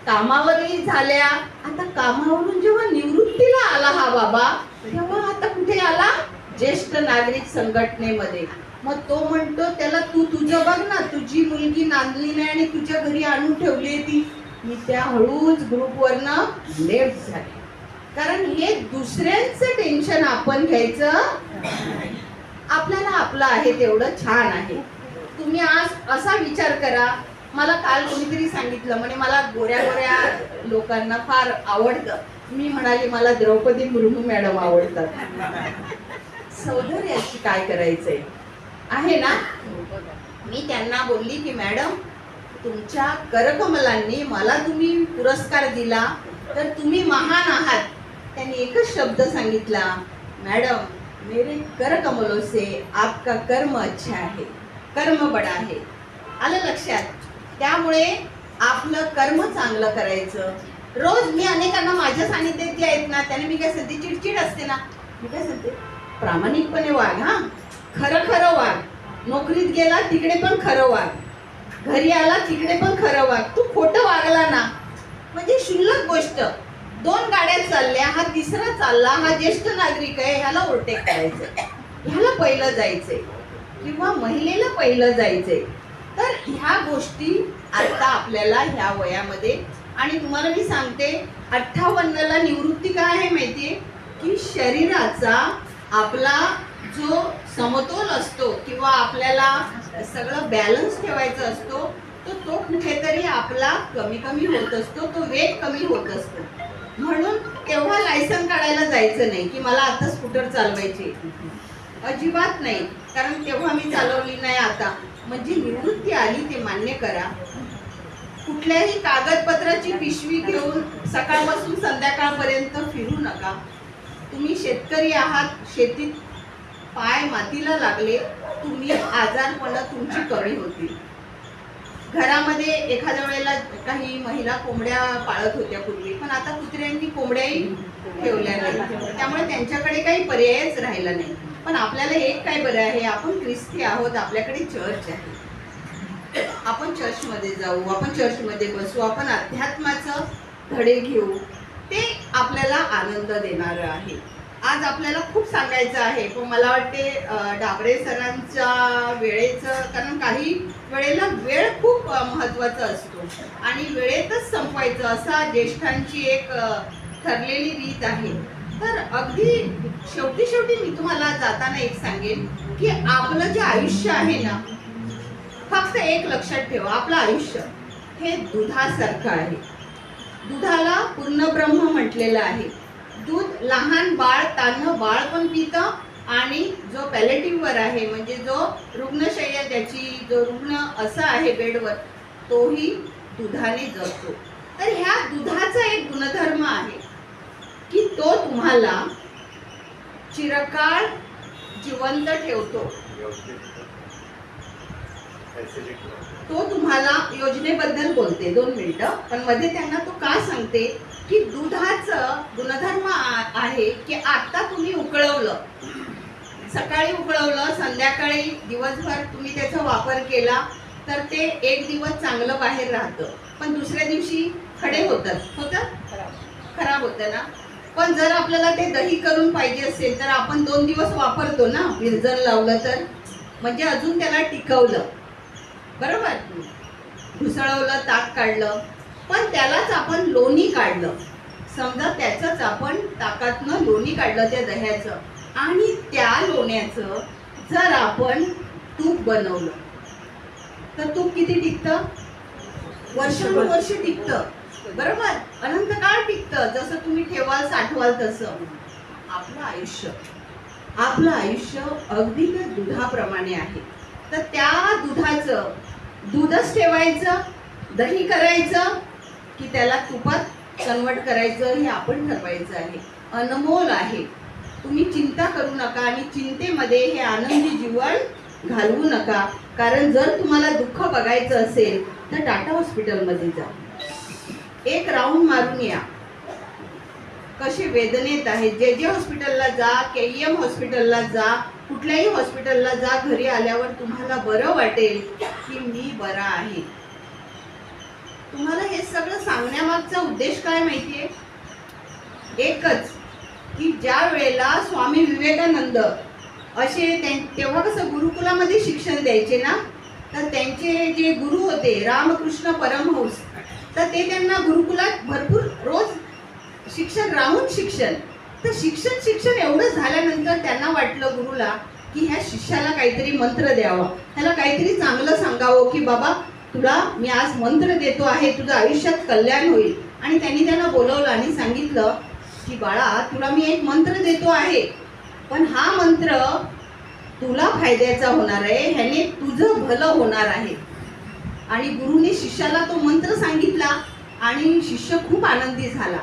कामावरही झाल्या. आता कामावरून जेव्हा निवृत्तीला आला हा बाबा, तेव्हा आता कुठे आला, ज्येष्ठ नागरिक संघटनेमध्ये. मग तो म्हणतो त्याला, तू तुझं बघ ना, तुझी मुलगी नांदली नाही आणि तुझ्या घरी आणून ठेवली ती. मी त्या हळूच ग्रुपवरनं लेफ्ट झाले. कारण हे दुसऱ्यांचं टेन्शन आपण घ्यायचं, आपल्याला आपलं आहे तेवढं छान आहे. तुम्ही आज असा विचार करा, मला काल कोणीतरी सांगितलं, म्हणे मला गोऱ्या गोऱ्या लोकांना फार आवडतं. मी म्हणाली मला द्रौपदी मुर्मू मॅडम आवडतात. सौंदर्याची काय करायचंय आहे ना. मी त्यांना बोलली की मॅडम, तुमच्या करकमलांनी मला तुम्ही पुरस्कार दिला तर तुम्ही महान आहात. त्यांनी एकच शब्द सांगितला, मॅडम मेरे करकमलों से आपका कर्म अच्छा है, कर्म बडा है. आलं लक्षात. त्यामुळे आपलं कर्म चांगलं करायचं. रोज मी अनेकांना माझ्या सानिध्यात जे आहेत ना, त्याने मी काय सांगते, चिडचिड असते ना, मी काय सांगते, प्रामाणिकपणे वाग, हा खरं खरं वाग. नोकरीत गेला तिकडे पण खरं वाग, घरी आला तिकडे पण खरं वाग. तू खोटं वागला ना, म्हणजे क्षुल्लक गोष्ट, 2 गाड्या चालल्या, हा तिसरा चालला, हा ज्येष्ठ नागरिक आहे, ह्याला ओव्हरटेक करायचंय, ह्याला पहिलं जायचंय किंवा महिलेला पहिलं जायचंय. तर ह्या गोष्टी आता आपल्याला ह्या वयामध्ये. आणि तुम्हाला मी सांगते, 58ला निवृत्ती काय आहे माहितीये, की शरीराचा आपला जो समतोल असतो किंवा आपल्याला सगळं बॅलन्स ठेवायचा असतो, तो कुठेतरी आपला कमी कमी होत असतो, तो वेग कमी होत असतो. म्हणून तेव्हा लायसन काढायला जायचं नाही की मला आता स्कूटर चालवायची, अजिबात नाही. कारण तेव्हा मी चालवली नाही. आता म्हणजे निवृत्ती आली ते मान्य करा. कुठल्याही कागदपत्राची पिशवी घेऊन सकाळपासून संध्याकाळपर्यंत फिरू नका. तुम्ही शेतकरी आहात, शेतीत पाय मातीला लागले, तुम्ही आजारपणं तुमची कमी होतील. घरामध्ये एखाद्या वेळेला काही महिला कोंबड्या पाळत होत्या पूर्वी, पण आता कुत्र्यांनी कोंबड्याही ठेवल्या नाही, त्यामुळे त्यांच्याकडे काही पर्यायच राहिला नाही. पण आपल्याला एक काय बरं आहे, आपण ख्रिस्ती आहोत, आपल्याकडे चर्च आहे. आपण चर्चमध्ये जाऊ, आपण चर्चमध्ये बसू, आपण अध्यात्माचं धडे घेऊ, ते आपल्याला आनंद देणारं आहे. आज आपल्याला खूप सांगायचं आहे, पण मला वाटते डाबरे सरांच्या वेळेचं, कारण काही वेळेला वेळ खूप महत्त्वाचा असतो आणि वेळेतच संपवायचं असा ज्येष्ठांची एक ठरलेली रीत आहे. तर अगदी शेवटी मी तुम्हाला जाताना एक सांगेन की आपलं जे आयुष्य आहे ना, फक्त एक लक्षात ठेवा, आपलं आयुष्य हे दुधासारखं आहे. दुधाला पूर्ण ब्रह्म म्हटलेलं आहे. दूध लहान बाळ, तान्ह बाळ पण पितं आणि जो पॅलेटिव्हवर आहे, म्हणजे जो रुग्णशय्या, त्याची जो रुग्ण असा आहे बेडवर, तोही दुधाने जगतो. तर ह्या दुधाचा एक गुणधर्म आहे की तो तुम्हाला चिरकाळ जिवंत ठेवतो. तो तुम्हाला योजनेबद्दल बोलते 2 मिनिटं, पण मध्ये त्यांना तो का सांगते की दुधाचं गुणधर्म आहे की आता तुम्ही उकळवलं, सकाळी उकळवलं, संध्याकाळी दिवसभर तुम्ही त्याचा वापर केला तर ते एक दिवस चांगलं बाहेर राहतं, पण दुसऱ्या दिवशी खडे होतात, खराब होतं ना. पण जर आपल्याला ते दही करून पाहिजे असेल तर आपण 2 दिवस वापरतो ना, विरजण लावलं तर, म्हणजे अजून त्याला टिकवलं, बरोबर, घुसळवलं, ताक काढलं, पण त्यालाच आपण लोणी काढलं. समजा त्याचंच आपण ताकातनं लोणी काढलं त्या दह्याचं, आणि त्या लोण्याचं जर आपण तूप बनवलं तर तूप किती टिकतं? वर्षानुवर्ष टिकतं, बरोबर, अनंत काळ टिकतं. जसं तुम्ही ठेवाल, साठवाल तसं आपलं आयुष्य अगदी त्या दुधाप्रमाणे आहे. तर त्या दुधाचं दूधच ठेवायचं, दही करायचं की त्याला तुपात कन्वर्ट करायचं, हे आपण ठरवायचं आहे. अनमोल आहे. तुम्ही चिंता करू नका आणि चिंतेमध्ये हे आनंदी जीवन घालवू नका. कारण जर तुम्हाला दुःख बघायचं असेल तर टाटा हॉस्पिटलमध्ये जा, एक राऊंड मारून या. कसे वेदनेत आहेत, जे जे हॉस्पिटलला जा, KEM हॉस्पिटलला जा, कुठल्याही हॉस्पिटलला जा, घरी आल्यावर तुम्हाला बरं वाटेल की मी बरा आहे. तुम्हाला हे सगळं सांगण्यामागचा उद्देश काय माहितीये? एकच, की ज्या वेळेला स्वामी विवेकानंद असे तेव्हा कसं गुरुकुलामध्ये शिक्षण द्यायचे ना, तर त्यांचे जे गुरु होते रामकृष्ण परमहंस, तर ते त्यांना गुरुकुलात भरपूर रोज शिक्षण राहून शिक्षण, तर शिक्षण एवढं झाल्यानंतर त्यांना वाटलं गुरुला की ह्या शिष्याला काहीतरी मंत्र द्यावा, ह्याला काहीतरी चांगलं सांगावं की बाबा तुला मी आज मंत्र देतो आहे, तुझं आयुष्यात कल्याण होईल. आणि त्यांनी त्यांना बोलवलं आणि सांगितलं की बाळा, तुला मी एक मंत्र देतो आहे, पण हा मंत्र तुला फायद्याचा होणार आहे, ह्याने तुझं भलं होणार आहे. आणि गुरुने शिष्याला तो मंत्र सांगितला आणि शिष्य खूप आनंदी झाला.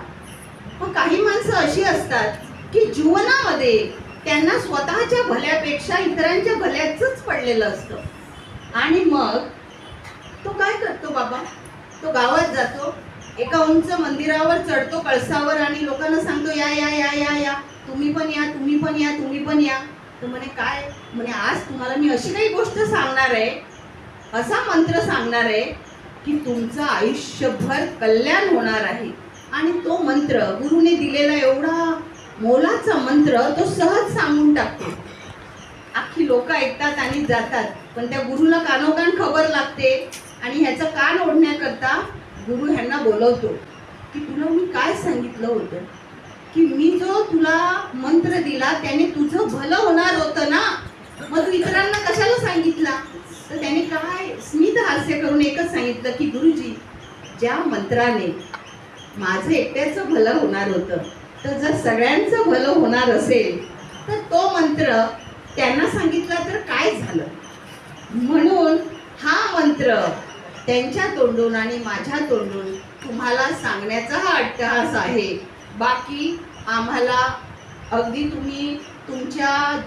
पण काही माणसं अशी असतात की जीवनामध्ये त्यांना स्वतःच्या भल्यापेक्षा इतरांच्या भल्याचंच पडलेलं असतं, आणि मग तो काय करतो बाबा, तो गावात जातो, एका उंच मंदिरावर चढतो कळसावर आणि लोकांना सांगतो या या या या या, तुम्ही पण या, तुम्ही पण या, तुम्ही पण या. तर म्हणे काय, म्हणे आज तुम्हाला मी अशी काही गोष्ट सांगणार आहे, असा मंत्र सांगणार आहे की तुमचं आयुष्यभर कल्याण होणार आहे. आणि तो मंत्र, गुरुने दिलेला एवढा मोलाचा मंत्र, तो सहज सांगून टाकतो. अख्खी लोक ऐकतात आणि जातात, पण त्या गुरुला कानोकान खबर लागते आणि ह्याचं कान ओढण्याकरता गुरु ह्यांना बोलवतो की तुला मी काय सांगितलं होतं, की मी जो तुला मंत्र दिला त्याने तुझं भलं होणार होतं ना, मग तू इतरांना कशाला सांगितला? तर त्याने काय स्मित हास्य करून एकच सांगितलं की गुरुजी, ज्या मंत्राने माझं एकट्याचं भलं होणार होतं, तर जर सगळ्यांचं भलं होणार असेल तर तो मंत्र त्यांना सांगितला तर काय झालं. म्हणून हा मंत्र त्यांच्या तोंडून आणि माझ्या तोंडून तुम्हाला सांगण्याचा हा अट्टहास आहे. बाकी आम्हाला अगदी तुम्ही तुमच्या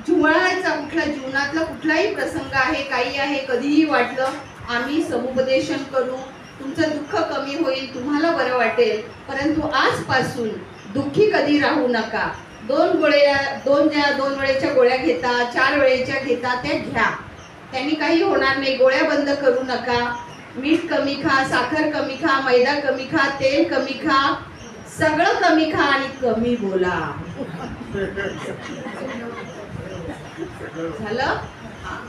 कुठल्या जीवनातला कुठलाही प्रसंग आहे, काही आहे, कधीही वाटलं आम्ही समुपदेशन करू, तुमचं दुःख कमी होईल, तुम्हाला बरं वाटेल. परंतु आजपासून दुःखी कधी राहू नका. 2 वेळेच्या गोळ्या घेता, 4 वेळेच्या घेता, त्या घ्या, त्यांनी काही होणार नाही, गोळ्या बंद करू नका, मीठ कमी खा, साखर कमी खा, मैदा कमी खा, तेल कमी खा, सगळं कमी खा आणि कमी बोला. झालं.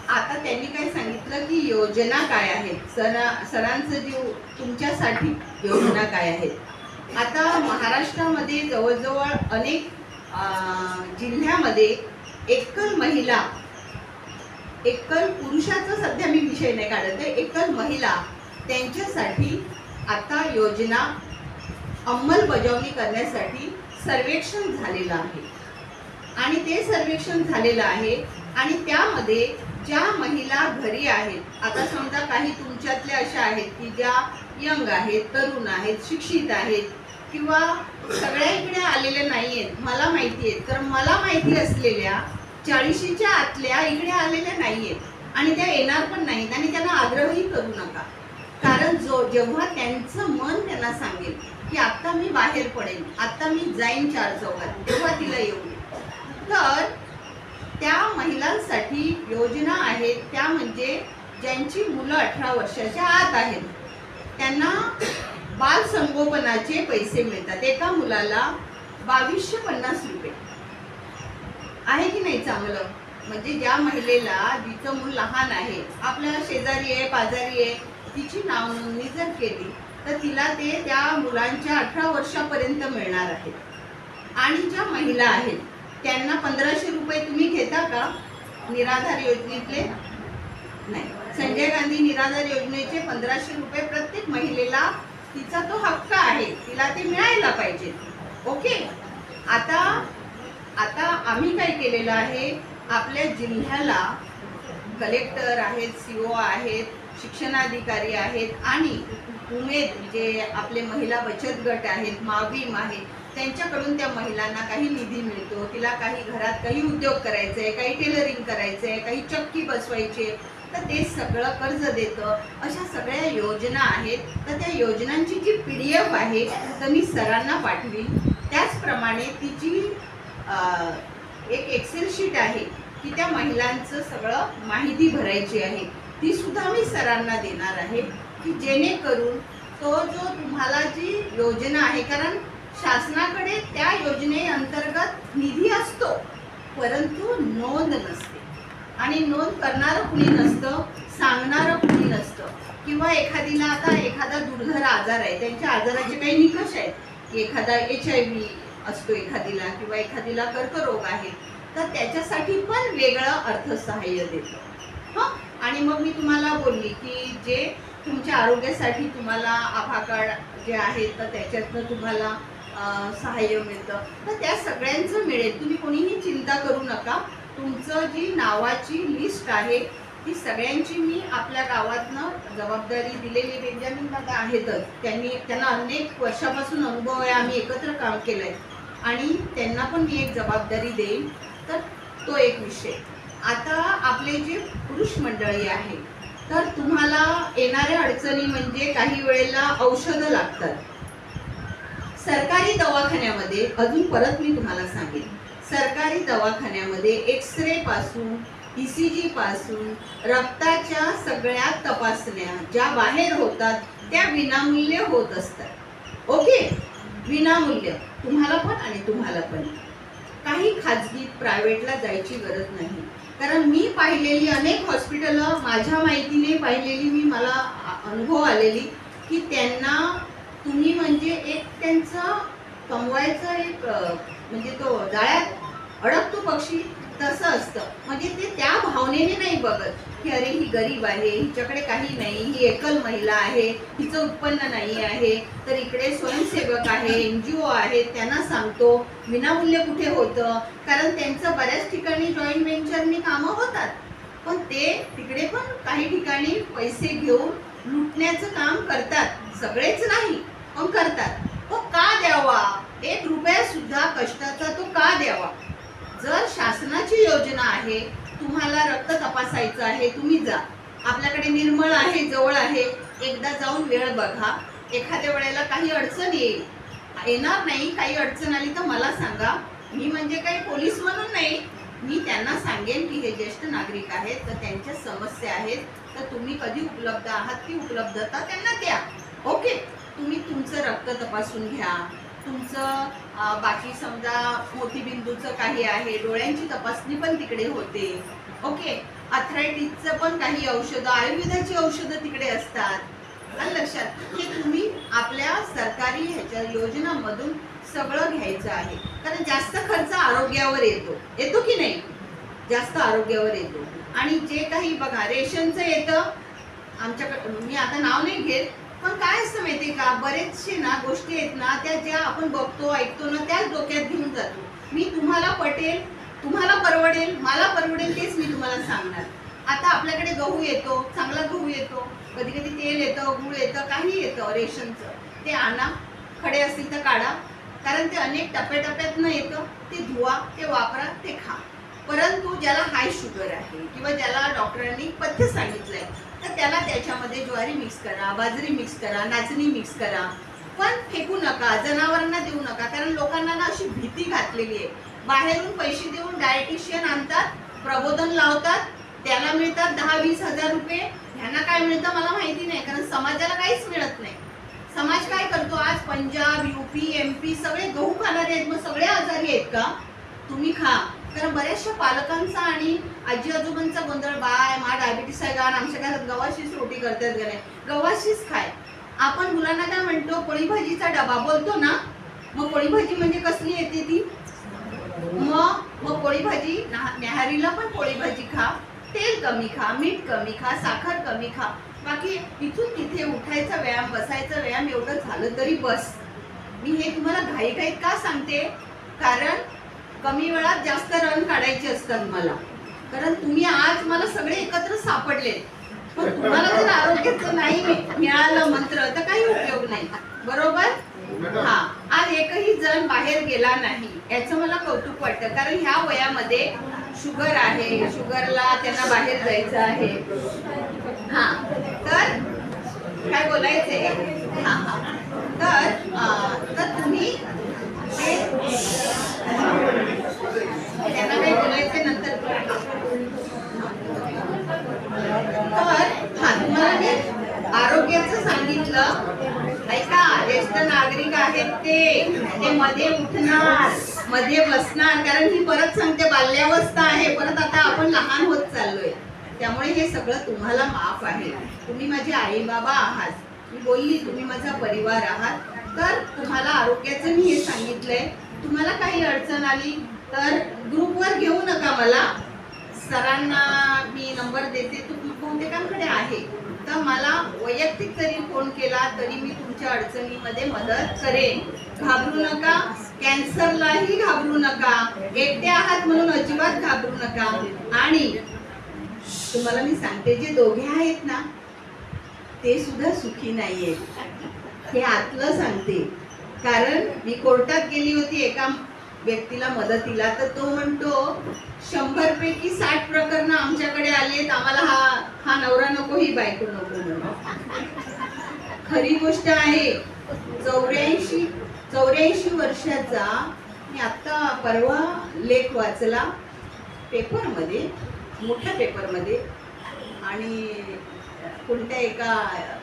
आता त्यांनी काय सांगितलं की योजना काय आहेत, सरांचं जी तुमच्यासाठी योजना काय आहेत. आता महाराष्ट्रामध्ये जवळजवळ अनेक जिल्ह्यामध्ये एकल महिला, एकल पुरुषाचा सध्या मी विषय नाही काढत आहे, एकल महिला त्यांच्यासाठी आता योजना अंमलबजावणी करण्यासाठी सर्वेक्षण झालेलं आहे. आणि ते सर्वेक्षण झालेलं आहे आणि त्यामध्ये ज्या महिला घरी आहेत, आता समजा काही तुमच्यातल्या अशा आहेत की ज्या यंग आहेत, तरुण आहेत, शिक्षित आहेत किंवा सगळ्या इकडे आलेल्या नाही आहेत, मला माहिती आहेत, तर मला माहिती असलेल्या 40च्या आतल्या इकडे आलेल्या नाही आहेत आणि त्या येणार पण नाहीत आणि त्यांना आग्रहही करू नका. कारण जेव्हा त्यांचं मन त्यांना सांगेल की आता मी बाहेर पडेन, आता मी जाईन 4 चौघात, तेव्हा तिला येऊ. तर त्या महिलांसाठी योजना आहेत, त्या म्हणजे ज्यांची मुलं 18 वर्षाच्या आत आहेत त्यांना बाल संगोपनाचे पैसे मिळतात. एका मुलाला 2250 रुपये. आहे की नाही चांगलं. म्हणजे ज्या महिलेला जिचं मूल लहान आहे, आपल्या शेजारी आहे, पाजारी आहे, तिची नाव नोंदणी जर केली तर तिला ते त्या मुलांच्या 18 वर्षापर्यंत मिळणार आहे. आणि ज्या महिला आहेत त्यांना 1500 रुपये तुम्ही घेता का निराधार योजनेतले? नाही. संजय गांधी निराधार योजनेचे 1500 रुपये प्रत्येक महिलेला, तिचा तो हक्क आहे, तिला ते मिळायला पाहिजे. ओके. आता आम्ही काय केलेलं आहे, आपल्या जिल्ह्याला कलेक्टर आहेत, CO आहेत, शिक्षणाधिकारी आहेत आणि उमेद जे आपले महिला बचत गट आहेत, मावीम आहेत, त्यांच्याकडून त्या महिलांना काही निधी मिळतो. तिला काही घरात काही उद्योग करायचे आहे, काही टेलरिंग करायचं आहे, काही चक्की बसवायची, तर ते सगळं कर्ज देतं. अशा सगळ्या योजना आहेत. तर त्या योजनांची जी PDF आहे तर मी सरांना पाठवीन. त्याचप्रमाणे तिची एक एक्सेल शीट आहे की त्या महिलांचं सगळं माहिती भरायची आहे, ती सुद्धा मी सरांना देणार आहे की जेणेकरून तो जो तुम्हाला जी योजना आहे, कारण शासनाकडे त्या योजनेअंतर्गत निधी असतो परंतु नोंद नसते आणि नोंद करणारं कुणी नसतं, सांगणारं कुणी नसतं. किंवा एखादा दुर्धर आजार आहे, त्यांच्या आजाराचे काही निकष आहेत की एखादा HIV असतो एखादीला किंवा एखादीला कर्करोग आहे, तर त्याच्यासाठी पण वेगळं अर्थसहाय्य देतं. आणि मग मी तुम्हाला बोलली की जे तुमच्या आरोग्यासाठी तुम्हाला आभा कार्ड जे आहे तर त्याच्यातनं तुम्हाला सहाय्य मिळतं, तर त्या सगळ्यांचं मिळेल. तुम्ही कोणीही चिंता करू नका. तुमचं जी नावाची लिस्ट आहे ती सगळ्यांची मी आपल्या गावातनं जबाबदारी दिलेली बेंजामिन दादा आहेतच, त्यांना अनेक वर्षापासून अनुभव आहे, आम्ही एकत्र काम केलं आहे आणि त्यांना पण मी एक जबाबदारी देईन. तर तो एक विषय. आता आपले जे पुरुष मंडळी आहे, तर तुम्हाला येणाऱ्या अडचणी म्हणजे काही वेळेला औषधं लागतात. सरकारी दवाखान्यामध्ये अजून परत मी तुम्हाला सांगेन, सरकारी दवाखान्यामध्ये एक्सरे पासून ECG पासून रक्ताच्या सगळ्या तपासण्या ज्या बाहेर होतात त्या विनामूल्य होत असतात. ओके. विनामूल्य तुम्हाला पण आणि तुम्हाला पण. काही खाजगी प्रायव्हेटला जायची गरज नाही. कारण मी पाहिलेली अनेक हॉस्पिटलं, माझ्या माहितीने पाहिलेली, मला अनुभव आलेली की त्यांना तुम्ही म्हणजे एक त्यांचं कमवायचं एक म्हणजे तो जाळ्यात अडकतो पक्षी तसं असतं. म्हणजे ते त्या भावनेने नाही बघत की अरे ही गरीब आहे, हिच्याकडे काही नाही, ही एकल महिला आहे, हिचं उत्पन्न नाही आहे, तर इकडे स्वयंसेवक आहे, NGO आहे, त्यांना सांगतो विनामूल्य कुठे होतं. कारण त्यांचं बऱ्याच ठिकाणी जॉईंट व्हेंचरनी कामं होतात, पण ते तिकडे पण काही ठिकाणी पैसे घेऊन लुटण्याचं काम करतात. सगळेच नाही पण करतात. तो का द्यावा? 1 रुपया सुद्धा कष्टाचा तो का द्यावा? जर शासनाची योजना आहे, तुम्हाला रक्त तपासायचं आहे, तुम्ही जा. आपल्याकडे निर्मळ आहे, जवळ आहे, एकदा जाऊन वेळ बघा. एखाद्या वेळेला काही अडचण येणार नाही, काही अडचण आली तर मला सांगा. मी म्हणजे काही पोलीस म्हणून नाही, मी त्यांना सांगेन की हे ज्येष्ठ नागरिक आहेत तर त्यांच्या समस्या आहेत, तर तुम्ही कधी उपलब्ध आहात ती उपलब्धता त्यांना द्या. ओके, तुम्ही तुमचं रक्त तपासून घ्या, तुमचं बाकी समजा मोतीबिंदूचं काही आहे, डोळ्यांची तपासणी पण तिकडे होते. ओके, अथरायटिसचं पण काही औषधं, आयुर्वेदाची औषधं तिकडे असतात. आणि लक्षात हे तुम्ही आपल्या सरकारी ह्याच्या योजनांमधून सगळं घ्यायचं आहे. कारण जास्त खर्च आरोग्यावर येतो की नाही? जास्त आरोग्यावर येतो. आणि जे काही बघा रेशनचं येतं आमच्याकडे, मी आता नाव नाही घेत, पण काय असतं माहितीये का, बरेचसे ना गोष्टी आहेत ना त्या ज्या आपण बघतो ऐकतो ना त्याच डोक्यात घेऊन जातो. मी तुम्हाला पटेल, तुम्हाला परवडेल, मला परवडेल तेच मी तुम्हाला सांगणार. आता आपल्याकडे गहू येतो, चांगला गहू येतो, कधी कधी तेल येतं, गूळ येतं, काही येतं रेशनचं. ते आणा, खडे असतील तर काढा, कारण ते अनेक टप्प्याटप्प्यातनं येतं. ते धुवा, ते वापरा, ते खा. परंतु ज्याला हाय शुगर आहे किंवा ज्याला डॉक्टरांनी पथ्य सांगितलंय तर त्याला त्याच्यामध्ये ज्वारी मिक्स करा, बाजरी मिक्स करा, नाचणी मिक्स करा, पण फेकू नका, जनावरांना देऊ नका. कारण लोकांना ना अशी भीती घातलेली आहे. बाहेरून पैसे देऊन डायटिशियन आणतात, प्रबोधन लावतात, त्याला मिळतात 10-20 हजार रुपये. ह्यांना काय मिळतं मला माहिती नाही, कारण समाजाला काहीच मिळत नाही. समाज काय करतो आज? पंजाब, UP, MP सगळे गहू खाणारे आहेत, मग सगळे आजारी आहेत का? तुम्ही खा. कारण बऱ्याचशा पालकांचा आणि आजी आजोबांचा गोंधळ, बाय मा डायबिटीस आहे का, आमच्या घरात गव्हाचीच रोटी करतात का नाही, गव्हाचीच खाय. आपण मुलांना काय म्हणतो? पोळी भाजीचा डबा बोलतो ना, मग पोळी भाजी म्हणजे कसली येते ती? मग पोळी भाजी, न्याहारीला पण पोळी भाजी खा, तेल कमी खा, मीठ कमी खा, साखर कमी खा. बाकी इथून तिथे उठायचा व्यायाम, बसायचा व्यायाम एवढं झालं तरी बस. मी हे तुम्हाला घाईघाईत का सांगते? कारण कमी वेळात जास्त रन काढायचे असतात मला. कारण तुम्ही आज मला सगळे एकत्र सापडले, पण तुम्हाला जर आरोग्याचं नाही मिळालं मंत्र तर काही उपयोग नाही. बरोबर? हा, आज एकही जण बाहेर गेला नाही याचं मला कौतुक वाटतं. कारण ह्या वयामध्ये शुगर आहे, शुगरला त्यांना बाहेर जायचं आहे. हा, तर काय बोलायचंय? हा, तर तुम्ही त्यांना काही बोलायचं नंतर. तर तुम्हाला मी आरोग्याचं सांगितलं. ऐका, ज्येष्ठ नागरिक आहेत ते मध्ये उठणार, मध्ये बसणार. कारण ही परत सांगते बाल्यावस्था आहे, परत आता आपण लहान होत चाललोय. त्यामुळे हे सगळं तुम्हाला माफ आहे. तुम्ही माझे आई बाबा आहात, मी बोलली तुम्ही माझा परिवार आहात. तर तुम्हाला आरोग्याचं मी हे सांगितलंय. तुम्हाला काही अडचण आली तर ग्रुपवर घेऊ नका मला, सरांना मी नंबर देते, बहुतेकांकडे आहे. तर मला वैयक्तिक जरी फोन केला तरी मी तुमच्या अडचणीमध्ये मदत करेन. घाबरू नका, कॅन्सरलाही घाबरू नका, एकटे आहात म्हणून अजिबात घाबरू नका. आणि तुम्हाला मी सांगते, जे दोघे आहेत ना ते सुद्धा सुखी नाहीये, हे आतलं सांगते. कारण मी कोर्टात गेली होती एका व्यक्तीला मदतीला, तर तो म्हणतो 100 पैकी 60 प्रकरणं आमच्याकडे आली, आम्हाला हा नवरा नको, ही बायको नको म्हणून. खरी गोष्ट आहे. 84 वर्षाचा, मी आता परवा लेख वाचला पेपरमध्ये, मोठ्या पेपरमध्ये, आणि कोणत्या एका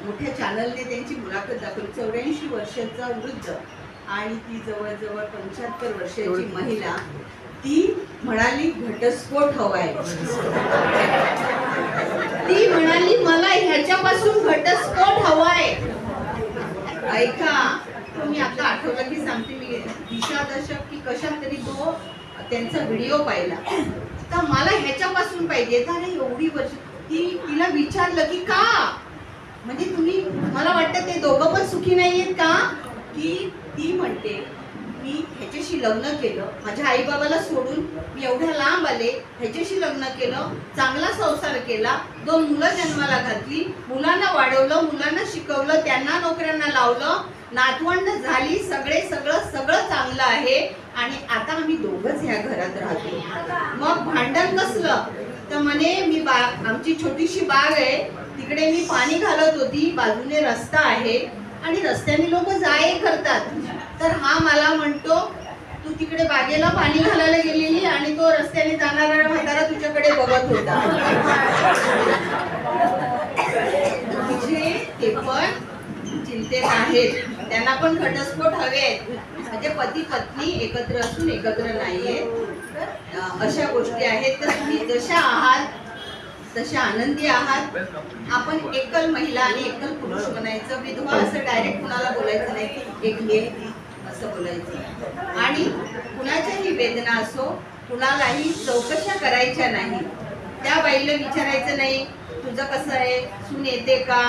मोठ्या चॅनलने त्यांची मुलाखत दाखवली. 84 वर्षाचा वृद्ध आणि ती जवळजवळ 75 वर्षाची महिला, ती म्हणाली घटस्फोट हवाय. ती म्हणाली मला ह्याच्यापासून घटस्फोट हवाय. ऐका, तुम्ही आता आठवलं की सांगते मी, दिशा दशक की कशात तरी तो त्यांचा व्हिडिओ पाहिला, तर मला ह्याच्यापासून पाहिजे. तर एवढी वर्ष तिला विचारलं की का, म्हणजे तुम्ही, मला वाटतं ते दोघं पण सुखी नाहीयेत का? की ती म्हणते मी ह्याच्याशी लग्न केलं, माझ्या आई बाबाला सोडून मी एवढ्या लांब आले, ह्याच्याशी लग्न केलं, चांगला संसार केला, 2 मुलं जन्माला घातली, मुलांना वाढवलं, मुलांना शिकवलं, त्यांना नोकऱ्यांना लावलं, नातवंड झाली, सगळं चांगलं आहे, आणि आता आम्ही दोघंच ह्या घरात राहतो. मग भांडण कसलं? तर म्हणे मी आमची छोटीशी बाग आहे, तिकडे मी पाणी घालत होती, बाजूने रस्ता आहे आणि रस्त्याने लोक जाये करतात. तर हा मला म्हणतो तू तिकडे बागेला पाणी घालायला गेलेली आणि तो रस्त्याने जाणारा म्हातारा तुझ्याकडे बघत होता. तुझे ते पण चिंतेत आहेत, त्यांना पण घटस्फोट हवे आहेत. म्हणजे पती पत्नी एकत्र असून एकत्र नाहीये, अशा गोष्टी आहेत. तर तुम्ही जशा आहात तशा आनंदी आहात. आपण एकल महिला आणि एकल पुरुष म्हणायचं, विधवा असं डायरेक्ट कुणाला बोलायचं नाही, एक लेक असं बोलायचं. आणि कुणाच्याही वेदना असो, कुणालाही चौकशा करायच्या नाही. त्या बाईला विचारायचं नाही तुझं कसं आहे, सून येते का,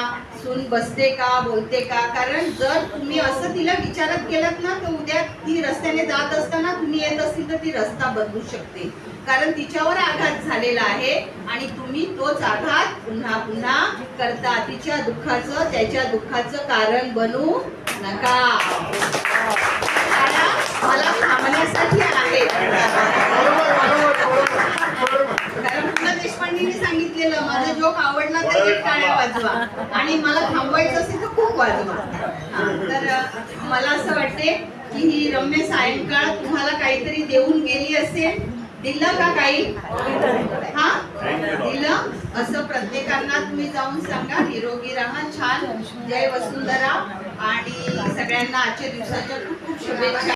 सून बसते का, बोलते का. कारण जर तुम्ही असं तिला विचारत गेलात ना, तर उद्या ती रस्त्याने जात असताना तुम्ही येत असतील तर ती रस्ता बदलू शकते. कारण तिच्यावर आघात झालेला आहे आणि तुम्ही तोच आघात पुन्हा पुन्हा करता. तिच्या दुःखाचं त्याच्या दुःखाचं कारण बनू नका. मला थांबण्यासाठी आहे. कारण पुन्हा देशपांडेंनी सांगितलेलं, माझा जोक आवडला तर एक टाळ्या वाजवा आणि मला थांबवायचं असेल तर खूप वाजवा. तर मला असं वाटते की ही रम्य सायंकाळ तुम्हाला काहीतरी देऊन गेली असेल. दिलं का काही? हा दिलं असं प्रत्येकांना तुम्ही जाऊन सांगा. निरोगी राहा, छान. जय वसुंधरा. आणि सगळ्यांना आजच्या दिवसाच्या खूप खूप शुभेच्छा.